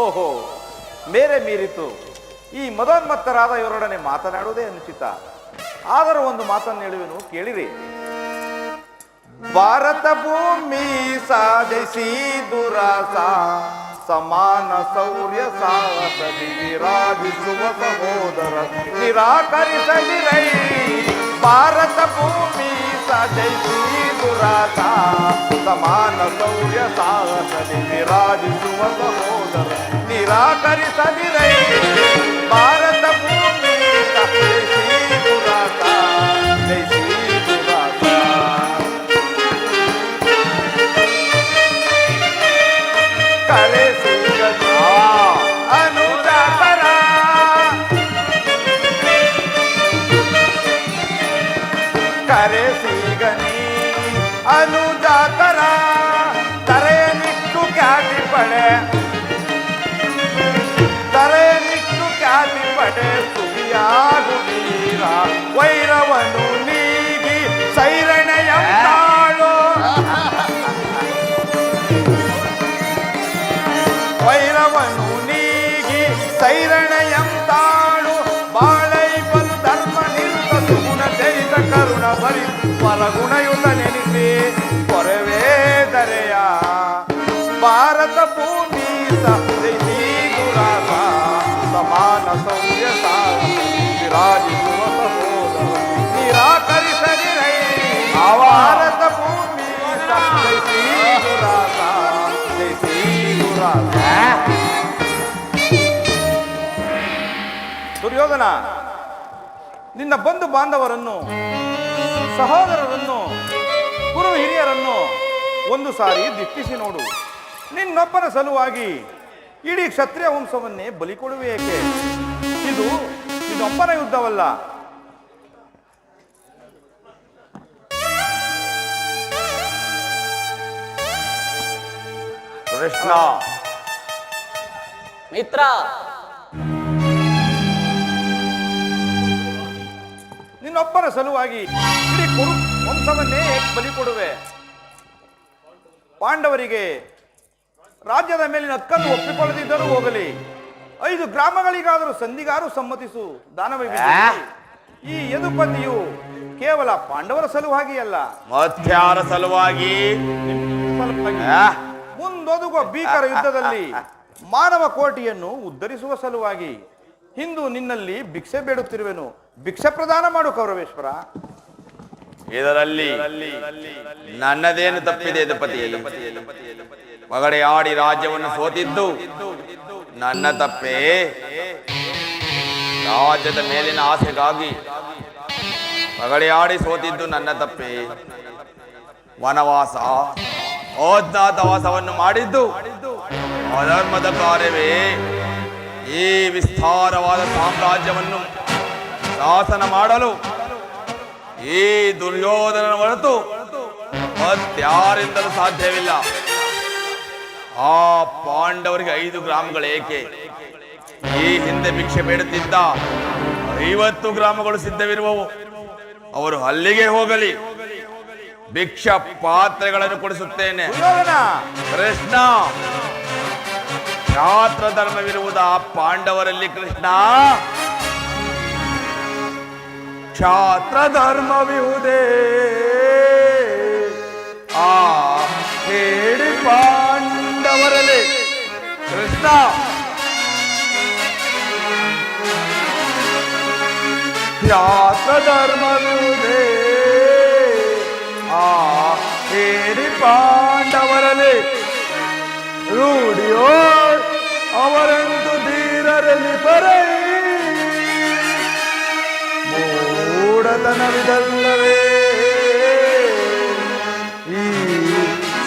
ಓಹೋ, ಮೇರೆ ಮೀರಿತು. ಈ ಮದೋನ್ಮತ್ತರಾದ ಇವರೊಡನೆ ಮಾತನಾಡುವುದೇ ಅನುಚಿತ. ಆದರೂ ಒಂದು ಮಾತನ್ನು ಹೇಳುವೆನು, ಕೇಳಿರಿ. ಭಾರತ ಭೂಮಿ ಸಾಧಿಸಿ ದುರಾಸ ಸಮಾನ ಶೌರ್ಯ ಸಾಹಸದಿ ವಿರಾಜಿಸುವ ಸಹೋದರ ನಿರಾಕರಿಸದಿರೈ. ಭಾರತ ಭೂಮಿ ಸಾಧಿಸಿ ದುರಾಸ ಸಮಾನ ಶೌರ್ಯ ಸಾಹಸದಿ ವಿರಾಜಿಸುವ ಸಹೋದರ ನಿರಾಕರಿಸದಿರೈ. ಭಾರತ ಭೂಮಿ ಸಾಧಿಸಿ ದುರಾಸ ಜಯಿಸಿ ದುರಾಸ. ಕರೆಸಿ ಅನುದಾತರ ಕರೆಸಿಗನಿ ಅನುದಾತರ ತರೆಯನಿಟ್ಟು ಖ್ಯಾತಿ ಪಡೆ ತರೆಯನಿಟ್ಟು ಖ್ಯಾತಿ ಪಡೆ ಸುಖಿಯಾಗು ವೀರ ವೈರವನು ನೀಗಿ ಸೈರಣೆಯ ತಾಳು ವೈರವನು ನೀಗಿ ಸೈರಣೆಯಂ ತಾಳು ಬಾಳೈ ಬಲು ಧರ್ಮ ನಿರುತ ಸುಗುಣ ಧರಿತ ಕರುಣ ಭರಿ ಪರಗುಣಯುತ ನೆನೆಸಿ ಕೊರವೇ ದರೆಯ. ಭಾರತ ಭೂಮಿ ಸಹಿಸಿ ದುರಾಸ ಸಮಾನ ಶೌರ್ಯ ವಿರಾಜಿಸುವ ಸಹೋದರ ನಿರಾಕರಿಸದಿರೈ. ಭಾರತ ಭೂಮಿ ಸಹಿಸಿ ದುರಾಸ ಜಯಿಸಿ ದುರಾಸ. ದುರ್ಯೋಧನ, ನಿನ್ನ ಬಂಧು ಬಾಂಧವರನ್ನು, ಸಹೋದರರನ್ನು, ಗುರು ಹಿರಿಯರನ್ನು ಒಂದು ಸಾರಿ ದಿಟ್ಟಿಸಿ ನೋಡು. ನಿನ್ನೊಬ್ಬನ ಸಲುವಾಗಿ ಇಡೀ ಕ್ಷತ್ರಿಯ ವಂಶವನ್ನೇ ಬಲಿ ಕೊಡುವೆ ಏಕೆ? ಇದೊಬ್ಬನ ಯುದ್ಧವಲ್ಲ. ಕೃಷ್ಣ, ಮಿತ್ರ, ನಿನ್ನೊಬ್ಬನ ಸಲುವಾಗಿ ಇಡೀ ಕುರು ವಂಶವನ್ನೇ ಬಲಿ ಕೊಡುವೆ? ಪಾಂಡವರಿಗೆ ರಾಜ್ಯದ ಮೇಲಿನ ಹಕ್ಕನ್ನು ಒಪ್ಪಿಕೊಳ್ಳದಿದ್ದರೂ ಹೋಗಲಿ, 5 ಗ್ರಾಮಗಳಿಗಾದರೂ ಸಂಧಿಗಾರು ಸಮ್ಮತಿಸು. ದಾನವೇ ಈ ಯದುಪತಿಯು ಕೇವಲ ಪಾಂಡವರ ಸಲುವಾಗಿ ಅಲ್ಲ, ಮತ್ಯಾರ ಸಲುವಾಗಿ? ಮುಂದೊದಗುವ ಭೀಕರ ಯುದ್ಧದಲ್ಲಿ ಮಾನವ ಕೋಟಿಯನ್ನು ಉದ್ಧರಿಸುವ ಸಲುವಾಗಿ. ಇಂದು ನಿನ್ನಲ್ಲಿ ಭಿಕ್ಷೆ ಬೇಡುತ್ತಿರುವೆನು, ಭಿಕ್ಷೆ ಪ್ರದಾನ ಮಾಡು ಕೌರವೇಶ್ವರ. ಇದರಲ್ಲಿ ನನ್ನದೇನು ತಪ್ಪಿದೆ ಯದುಪತಿ? ಪಗಡೆ ಆಡಿ ರಾಜ್ಯವನ್ನು ಸೋತಿದ್ದು ನನ್ನ ತಪ್ಪೇ. ರಾಜ್ಯದ ಮೇಲಿನ ಆಸೆಗಾಗಿ ಪಗಡೆ ಆಡಿ ಸೋತಿದ್ದು ನನ್ನ ತಪ್ಪೇ. ವನವಾಸ ಅಜ್ಞಾತವಾಸವನ್ನು ಮಾಡಿದ್ದು ಅಧರ್ಮದ ಕಾರ್ಯವೇ. ಈ ವಿಸ್ತಾರವಾದ ಸಾಮ್ರಾಜ್ಯವನ್ನು ಶಾಸನ ಮಾಡಲು ಈ ದುರ್ಯೋಧನನ ಹೊರತು ಮತ್ಯಾರಿಂದಲೂ ಸಾಧ್ಯವಿಲ್ಲ. ಆ ಪಾಂಡವರಿಗೆ 5 ಗ್ರಾಮಗಳೇಕೆ? ಈ ಹಿಂದೆ ಭಿಕ್ಷೆ ಬೇಡುತ್ತಿದ್ದ 50 ಗ್ರಾಮಗಳು ಸಿದ್ಧವಿರುವವು. ಅವರು ಅಲ್ಲಿಗೆ ಹೋಗಲಿ, ಭಿಕ್ಷಾ ಪಾತ್ರೆಗಳನ್ನು ಕೊಡಿಸುತ್ತೇನೆ. ಕೃಷ್ಣ, ಕ್ಷಾತ್ರ ಧರ್ಮವಿರುವುದ ಪಾಂಡವರಲ್ಲಿ ಕೃಷ್ಣ? ಕ್ಷಾತ್ರ ಧರ್ಮವಿಹುದೇ ಆ ಹೇಳಿ ಪಾಂಡವರಲ್ಲಿ ಕೃಷ್ಣ ಕ್ಷಾತ್ರ ಧರ್ಮವಿಹುದೇ ಆ ಹೇಳಿ ಪಾಂಡವರಲ್ಲಿ ರೂಢಿಯೋ ಅವರಂದು ಧೀರರಲ್ಲಿ ಬರೈ ಮೂಢತನವಿದಲ್ಲವೇ ಈ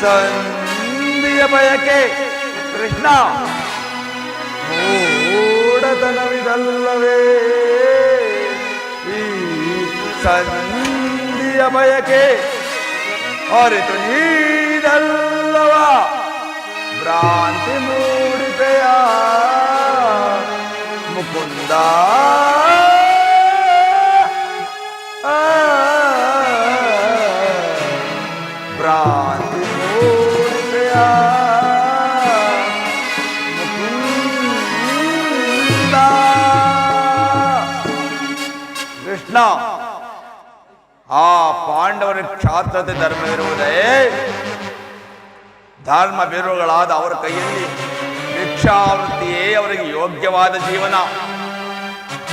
ಸಂಧಿಯ ಬಯಕೆ ಕೃಷ್ಣ ಮೂಢತನವಿದಲ್ಲವೇ ಈ ಸಂಧಿಯ ಬಯಕೆ ಅರಿತು ನೀದಲ್ಲವ ಭ್ರಾಂತಿ ಮೂಡಿಪೆಯ ಮುಕುಂದ ಭ್ರಾಂತಿ ಮೂಡಿಪೆಯ ಮುಕುಂದ. ಕೃಷ್ಣ ಆ ಪಾಂಡವರ ಕ್ಷಾತ್ರತೆ ಧರ್ಮವಿರುವುದೇ ಧರ್ಮ ಬೀರುಗಳಾದ ಅವರ ಕೈಯಲ್ಲಿ ಭಿಕ್ಷಾವೃತ್ತಿಯೇ ಅವರಿಗೆ ಯೋಗ್ಯವಾದ ಜೀವನ.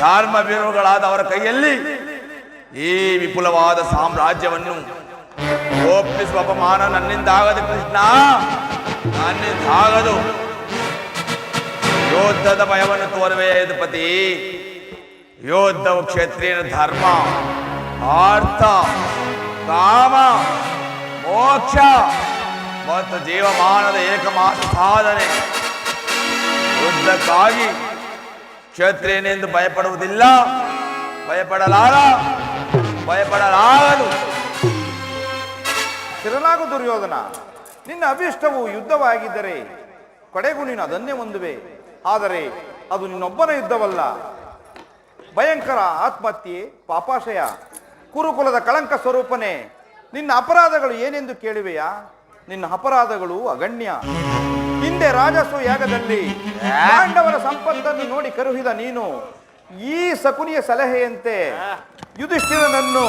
ಧರ್ಮ ಬೀರುಗಳಾದ ಅವರ ಕೈಯಲ್ಲಿ ಈ ವಿಪುಲವಾದ ಸಾಮ್ರಾಜ್ಯವನ್ನು ಒಪ್ಪಿಸುವ ಅಪಮಾನ ನನ್ನಿಂದಾಗದು ಕೃಷ್ಣ, ನನ್ನಿಂದಾಗದು. ಯೋಧದ ಭಯವನ್ನು ತೋರುವೆ ಯದುಪತಿ. ಯೋಧವು ಕ್ಷತ್ರಿಯನ ಧರ್ಮ, ಅರ್ಥ, ಕಾಮ, ಮೋಕ್ಷ ಮತ್ತು ಜೀವಮಾನದ ಏಕಮಾತ್ರ ಸಾಧನೆ. ಯುದ್ಧಕ್ಕಾಗಿ ಕ್ಷತ್ರಿಯನೆಂದು ಭಯಪಡುವುದಿಲ್ಲ, ಭಯಪಡಲಾಗದು. ಶರಣಾಗು ದುರ್ಯೋಧನ. ನಿನ್ನ ಅಭಿಷ್ಟವು ಯುದ್ಧವಾಗಿದ್ದರೆ ಕಡೆಗೂ ನೀನು ಅದನ್ನೇ ಹೊಂದುವೆ. ಆದರೆ ಅದು ನಿನ್ನೊಬ್ಬನ ಯುದ್ಧವಲ್ಲ. ಭಯಂಕರ ಆತ್ಮಹತ್ಯೆ, ಪಾಪಾಶಯ, ಕುರುಕುಲದ ಕಳಂಕ ಸ್ವರೂಪನೇ. ನಿನ್ನ ಅಪರಾಧಗಳು ಏನೆಂದು ಕೇಳುವೆಯಾ? ನಿನ್ನ ಅಪರಾಧಗಳು ಅಗಣ್ಯ. ಹಿಂದೆ ರಾಜಸು ಯಾಗದಲ್ಲಿ ಪಾಂಡವರ ಸಂಪತ್ತನ್ನು ನೋಡಿ ಕರುಹಿದ ನೀನು ಈ ಶಕುನಿಯ ಸಲಹೆಯಂತೆ ಯುಧಿಷ್ಠಿರನನ್ನು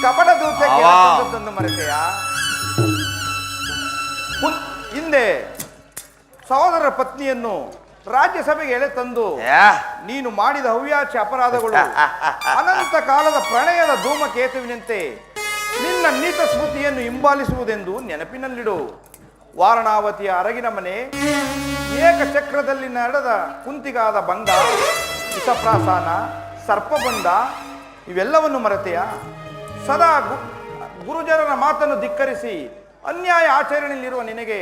ಕಪಟ ದೂತಕ್ಕೆ ಮರೆತೆಯಾ? ಹಿಂದೆ ಸಹೋದರರ ಪತ್ನಿಯನ್ನು ರಾಜ್ಯಸಭೆಗೆ ಎಳೆ ತಂದು ನೀನು ಮಾಡಿದ ಹವ್ಯಾಚ ಅಪರಾಧಗಳು ಅನಂತ ಕಾಲದ ಪ್ರಣಯದ ಧೂಮಕೇತುವಿನಂತೆ ನಿನ್ನ ನೀತ ಸ್ಮೃತಿಯನ್ನು ಹಿಂಬಾಲಿಸುವುದೆಂದು ನೆನಪಿನಲ್ಲಿಡು. ವಾರಣಾವತಿಯ ಅರಗಿನ ಮನೆ, ಏಕಚಕ್ರದಲ್ಲಿ ನಡೆದ ಕುಂತಿಗಾದ ಭಂಗ, ವಿಷಪ್ರಾಸಾನ, ಸರ್ಪಬಂಧ ಇವೆಲ್ಲವನ್ನು ಮರೆತೆಯಾ? ಸದಾ ಗುರುಜನರ ಮಾತನ್ನು ಧಿಕ್ಕರಿಸಿ ಅನ್ಯಾಯ ಆಚರಣೆಯಲ್ಲಿರುವ ನಿನಗೆ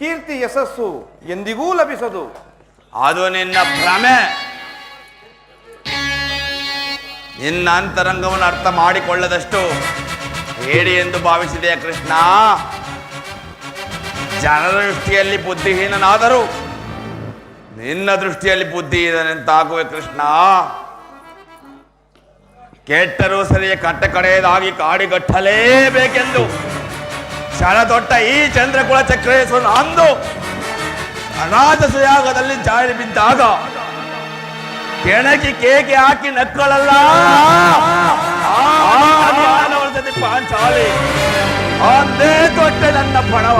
ಕೀರ್ತಿ ಯಶಸ್ಸು ಎಂದಿಗೂ ಲಭಿಸದು. ಅದು ನಿನ್ನ ಭ್ರಮೆ. ನಿನ್ನ ಅಂತರಂಗವನ್ನು ಅರ್ಥ ಮಾಡಿಕೊಳ್ಳದಷ್ಟು ಹೇಳಿ ಎಂದು ಭಾವಿಸಿದೆಯ ಕೃಷ್ಣ? ಜನರ ದೃಷ್ಟಿಯಲ್ಲಿ ಬುದ್ಧಿಹೀನನಾದರೂ ನಿನ್ನ ದೃಷ್ಟಿಯಲ್ಲಿ ಬುದ್ಧಿಹೀನಂತಾಗುವೆ ಕೃಷ್ಣ. ಕೆಟ್ಟರೂ ಸರಿಯ ಕಟ್ಟ ಕಡೆಯದಾಗಿ ಕಾಡಿಗಟ್ಟಲೇಬೇಕೆಂದು ಕ್ಷಣದೊಟ್ಟ ಈ ಚಂದ್ರಕುಲ ಚಕ್ರೇಶ್ವರನ ಅಂದು ಅನಾಥಸುಯಾಗದಲ್ಲಿ ಜಾರಿ ಬಿದ್ದಾಗ ಕೆಣಕಿ ಕೇಕೆ ಹಾಕಿ ನಕ್ಕಳಲ್ಲ ಜೊತೆ ಪಾಂಚಾಲಿ ಅಂದೇ ತೊಟ್ಟೆ ನನ್ನ ಪಣವ.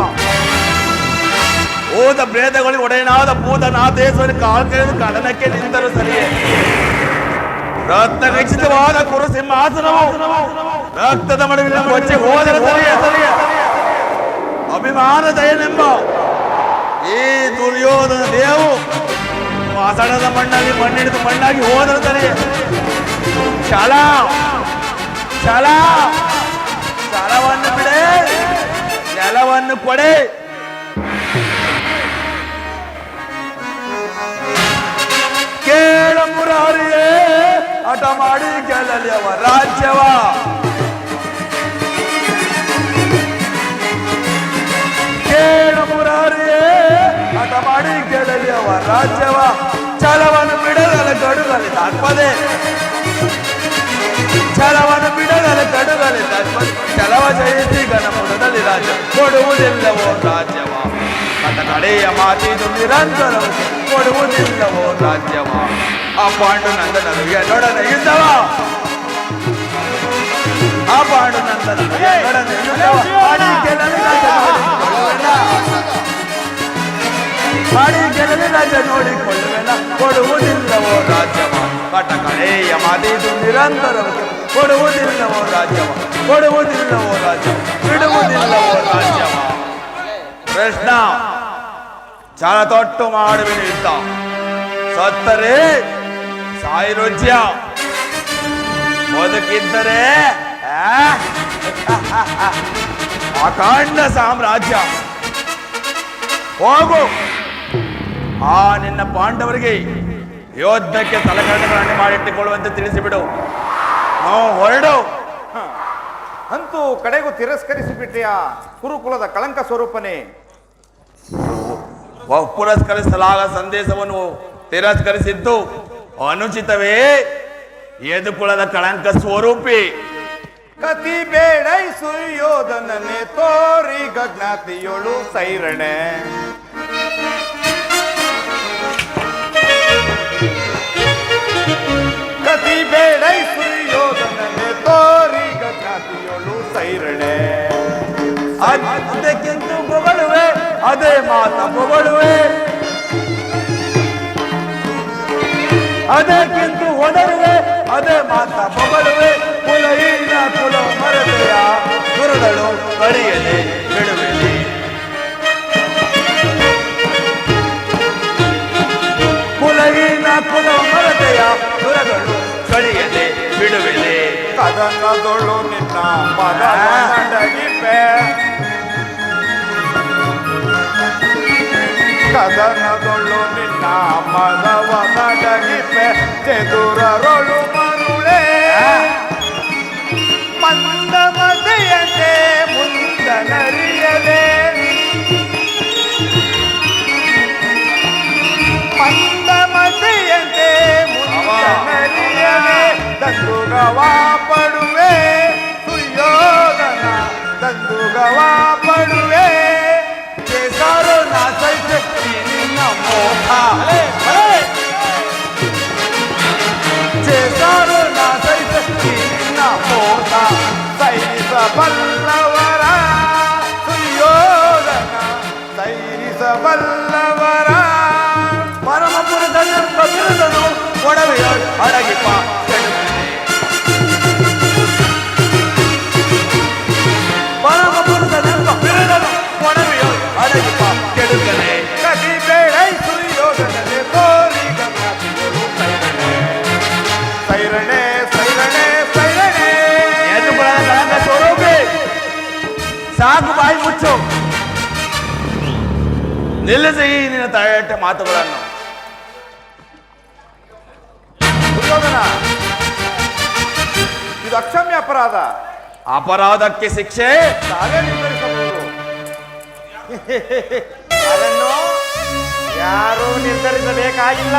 ಓದ ಭೇದಗಳಿಗೆ ಒಡೆಯನಾದ ಭೂತನಾಥೇಶ್ವರಿ ಕಾಲ್ಕೆರೆದು ಕಡನಕ್ಕೆ ನಿಂತರು ಸರಿಯೇ. ರತ್ನ ರಕ್ಷಿತವಾದ ಕುರು ಸಿಂಹಾಸನವು ರಕ್ತದ ಮಡುವಿನ ಕೊಚ್ಚಿ ಹೋದರೆ ಸರಿಯೇ. ಅಭಿಮಾನ ದಯನೆಂಬ ಈ ದುರ್ಯೋಧನ ದೇವು ಮಾಸಣದ ಮಣ್ಣಲ್ಲಿ ಮಣ್ಣಿಡಿದು ಮಣ್ಣಾಗಿ ಹೋದರೆ ಸರಿಯೇ. ಛಲವನ್ನು ಬಿಡೆ, ನೆಲವನ್ನು ಕೊಡೆ. ಕೇಳ ಮುರಾರಿಯೇ ಹಠ ಮಾಡಿ ಗೆಲ್ಲಲಿ ಅವ ರಾಜ್ಯವ. ಕೇಳ ಮುರಾರಿಯೇ ಹಠ ಮಾಡಿ ಗೆಲ್ಲಲಿ ಅವ ರಾಜ್ಯವ. ಛಲವನ್ನು ಬಿಡಗಲ ಗಡುಗಲಿ ತಪ್ಪದೆ, ಛಲವನ್ನು ಬಿಡಗಲ ಗಡುಗಲಿ ತಪ್ಪದೆ. ಛಲವ ಜಯಿಸಿ ಗಣಪುರದಲ್ಲಿ ರಾಜ್ಯ ಕೊಡುವುದಿಲ್ಲವೋ ರಾಜ್ಯವ. ಮತ ಕಡೆಯ ಮಾತಿದು ನಿರಂತರ ಕೊಡುವುದಿಲ್ಲವೋ ರಾಜ್ಯವ. ಆ ಪಾಂಡುನಂದನರಿಗೆ ನೊಡನೆ ಯುದ್ಧವ. ಆ ಪಾಂಡು ನಂದನ ಮನೆಯೊಡನೆ ಇರುತ್ತವ. ಹಾಡಿ ಗೆಲುವಿನ ನೋಡಿಕೊಳ್ಳುವೆನ. ಹಾಡಿ ಗೆಲುವಿನ ನೋಡಿಕೊಳ್ಳುವೆನ. ಕೊಡುವುದಿಲ್ಲವೋ ರಾಜ್ಯವ ಕಟಕಳೆಯ ಮಾದಿದು ನಿರಂತರವಾಗಿ. ಕೊಡುವುದಿಲ್ಲವೋ ರಾಜ್ಯವ, ಕೊಡುವುದಿಲ್ಲವೋ ರಾಜ್ಯವ, ಬಿಡುವುದಿಲ್ಲವೋ ರಾಜ್ಯವ. ಕೃಷ್ಣ ತೊಟ್ಟು ಮಾಡುವೆನು ಯುದ್ಧ. ಸತ್ತರೆ ಸಾಯಿರೋಜ್ಯ, ಬದುಕಿದ್ದರೆ ಅಖಂಡ ಸಾಮ್ರಾಜ್ಯ. ಹೋಗು, ಆ ನಿನ್ನ ಪಾಂಡವರಿಗೆ ಯೋಧಕ್ಕೆ ತಲೆಕರಣೆ ಮಾಡಿಟ್ಟುಕೊಳ್ಳುವಂತೆ ತಿಳಿಸಿಬಿಡು. ಹೊರಡು. ಅಂತೂ ಕಡೆಗೂ ತಿರಸ್ಕರಿಸಿಬಿಟ್ಟೆಯ ಕುರುಕುಲದ ಕಳಂಕ ಸ್ವರೂಪನೇ. ಪುರಸ್ಕರಿಸಲಾದ ಸಂದೇಶವನ್ನು ತಿರಸ್ಕರಿಸಿದ್ದು ಅನುಚಿತವೇ? ಯದುಕುಲದ ಕಳಂಕ ಸ್ವರೂಪಿ. ಕತಿ ಬೇಡೈ ಸುಯೋಧನನೆ ತೋರಿ ಗಜ್ಞಾತಿಯೋಳು ಸೈರಣೆ. ಕತಿ ಬೇಡೈ ಸುಯೋಧನನೆ ತೋರಿ ಗಜ್ಞಾತಿಯೋಳು ಸೈರಣೆ. ಅದಕ್ಕೆಂದು ಹೊಗಳುವೆ, ಅದೇ ಮಾತ ಹೊಗಳುವೆ. ಅದಕ್ಕೆಂದು ಹೊದರುವೆ, ಅದೇ ಮಾತ ಹೊಗಳುವೆ. ಕುಲಹೀನ ಕುಲ ಮರತೆಯ ದುರದಳು ಕಡಿಯದೆ ಬಿಡುವೆಲಿ. ಕುಲಹೀನ ಕುಲ ಮರತೆಯ ದುರದಳು ಕಡಿಯದೆ ಬಿಡುವೆಲಿ. ಕದನದೊಳು ನಿನ್ನ ಮದವನಡಗಿಪೆ. ಕದನದೊಳು ನಿನ್ನ ಮದವನಡಗಿಪೆ. ಚೆದುರರೊಳು ಮರುಳೆ ಮಂದಮದೆಯದೆ ಮುಂದನರಿಯದೆ. ಮಂದಮದೆಯದೆ ಮುಂದನರಿಯದೆ. ದಂದುಗವಾ ಪಡುವೆ ಸುಯೋಧನ, ದಂದುಗವಾ ಪಡುವೆ. ಕೇಸಾರು ನಾಸೈತೆ ನಿನ್ನ ಮೋಹ. ಕೇಸಾರು ನಾಸೈತೆ ನಿನ್ನ ಮೋಹ. ಸೈರಿಸಬಲ್ಲವರ ಸುಯೋಧನ, ಸೈರಿಸಬಲ್ಲವರ. ಪರಮ ಪುರುಷನ ಬಿರುದನು ಒಡವೆಯ ಅಡಗಿಪ. ಪರಮ ಪುರುಷನ ಬಿರುದನು ಒಡವೆಯ ಅಡಗಿಪ ಕೆಡುಕನೆ. ಕದಿ ಬೇಡೈ ಸುಯೋಧನನೆ ತೋರಿ ಗಂಗಾತಿಯೋಳು ಸೈರಣೆ. ಸೈರಣೆ ಸೈರಣೆ ಸೈರಣೆ. ಎದುಗುಳದ ಕಳಂಕ ಸ್ವರೂಪಿ, ಸಾಕು ಬಾಯಿ ಮುಚ್ಚು. ನಿಲ್ಲಿಸಿ ಈ ನಿನ್ನ ತಲೆಯಟ್ಟೆ ಮಾತುಗಳನ್ನು. ದುರ್ಯೋಧನ, ಇದು ಅಕ್ಷಮ್ಯ ಅಪರಾಧ. ಅಪರಾಧಕ್ಕೆ ಶಿಕ್ಷೆ ತಾವೇ ನಿರ್ಧರಿಸಬಹುದು. ಅದನ್ನು ಯಾರೂ ನಿರ್ಧರಿಸಬೇಕಾಗಿಲ್ಲ.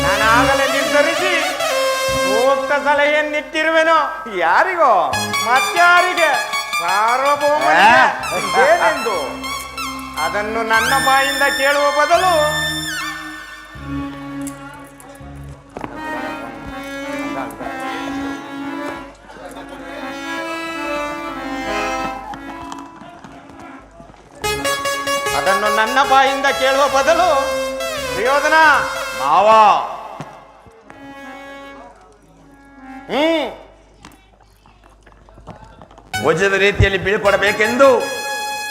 ನಾನಾಗಲೇ ನಿರ್ಧರಿಸಿ ಸೂಕ್ತ ಸಲಹೆಯನ್ನಿಟ್ಟಿರುವೆನು. ಯಾರಿಗೋ? ಮತ್ಯಾರಿಗೆ? ಸಾರ್ವಭೌಮನಿಗೆ. ಅದನ್ನು ನನ್ನ ಬಾಯಿಂದ ಕೇಳುವ ಬದಲು ದುರ್ಯೋಧನ ಮಾವ ಉಚಿತ ರೀತಿಯಲ್ಲಿ ಬೀಳ್ಕೊಡಬೇಕೆಂದು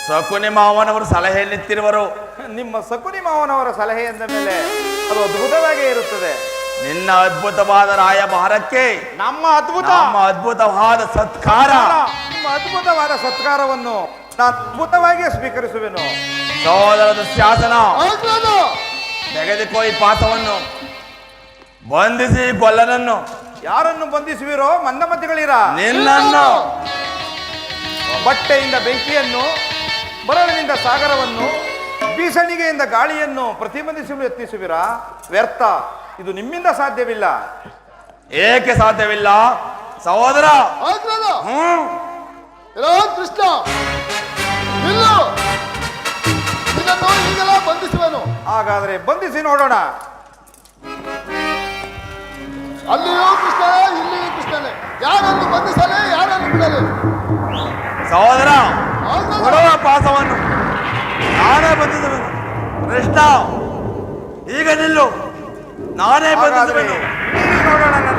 ಸಕುನಿ ಮಾವನವರು ಸಲಹೆಯನ್ನಿತ್ತಿರುವರು. ನಿಮ್ಮ ಸಕುನಿ ಮಾವನವರ ಸಲಹೆ ಎಂದ ಮೇಲೆ ಅದು ಅದ್ಭುತವಾಗೇ ಇರುತ್ತದೆ. ನಿನ್ನ ಅದ್ಭುತವಾದ ರಾಯಭಾರಕ್ಕೆ ನಮ್ಮ ಅದ್ಭುತವಾದ ಸತ್ಕಾರ, ನಿಮ್ಮ ಅದ್ಭುತವಾದ ಸತ್ಕಾರವನ್ನು ನಾನು ಅದ್ಭುತವಾಗಿಯೇ ಸ್ವೀಕರಿಸುವೆನು. ಸಹೋದರದ ಶಾಸನ ಆಗ್ಲದು. ತೆಗೆದುಕೋ ಈ ಪಾಸವನ್ನು, ಬಂಧಿಸಿ ಗೊಲ್ಲನನ್ನು. ಯಾರನ್ನು ಬಂಧಿಸುವಿರೋ ಮಂದಮತಿಗಳಿರ. ನಿನ್ನನ್ನು ಬಟ್ಟೆಯಿಂದ ಬೆಂಕಿಯನ್ನು, ಬರಳಿನಿಂದ ಸಾಗರವನ್ನು, ಬೀಸಣಿಗೆಯಿಂದ ಗಾಳಿಯನ್ನು ಪ್ರತಿಬಂಧಿಸಲು ಯತ್ನಿಸುವಿರಾ? ವ್ಯರ್ಥ. ಇದು ನಿಮ್ಮಿಂದ ಸಾಧ್ಯವಿಲ್ಲ. ಏಕೆ ಸಾಧ್ಯವಿಲ್ಲ ಸಹೋದರ? ಆಗ್ಲದು. ಎಲ್ಲೋ ಕೃಷ್ಣ ನಿಲ್ಲು, ನಿನ್ನನ್ನು ಈಗಲೇ ಬಂಧಿಸುವೆನು. ಹಾಗಾದ್ರೆ ಬಂಧಿಸಿ ನೋಡೋಣ. ಅಲ್ಲಿಯೂ ಕೃಷ್ಣನೇ, ಇಲ್ಲಿಯೂ ಕೃಷ್ಣನೇ. ಯಾರನ್ನು ಬಂಧಿಸಲೇ, ಯಾರನ್ನು ಕೂಡಲೇ ಸಹೋದರ ಆಗ ಕೊಡುವ ಪಾಸವನ್ನು ನಾನೇ ಬಂದಿದ್ದೇನೆ. ಕೃಷ್ಣ ಈಗ ನಿಲ್ಲು, ನಾನೇ ಹಾಗಾದ್ರೆ ಬಂದಿದ್ದೇನೆ. ನೋಡೋಣ ನನ್ನ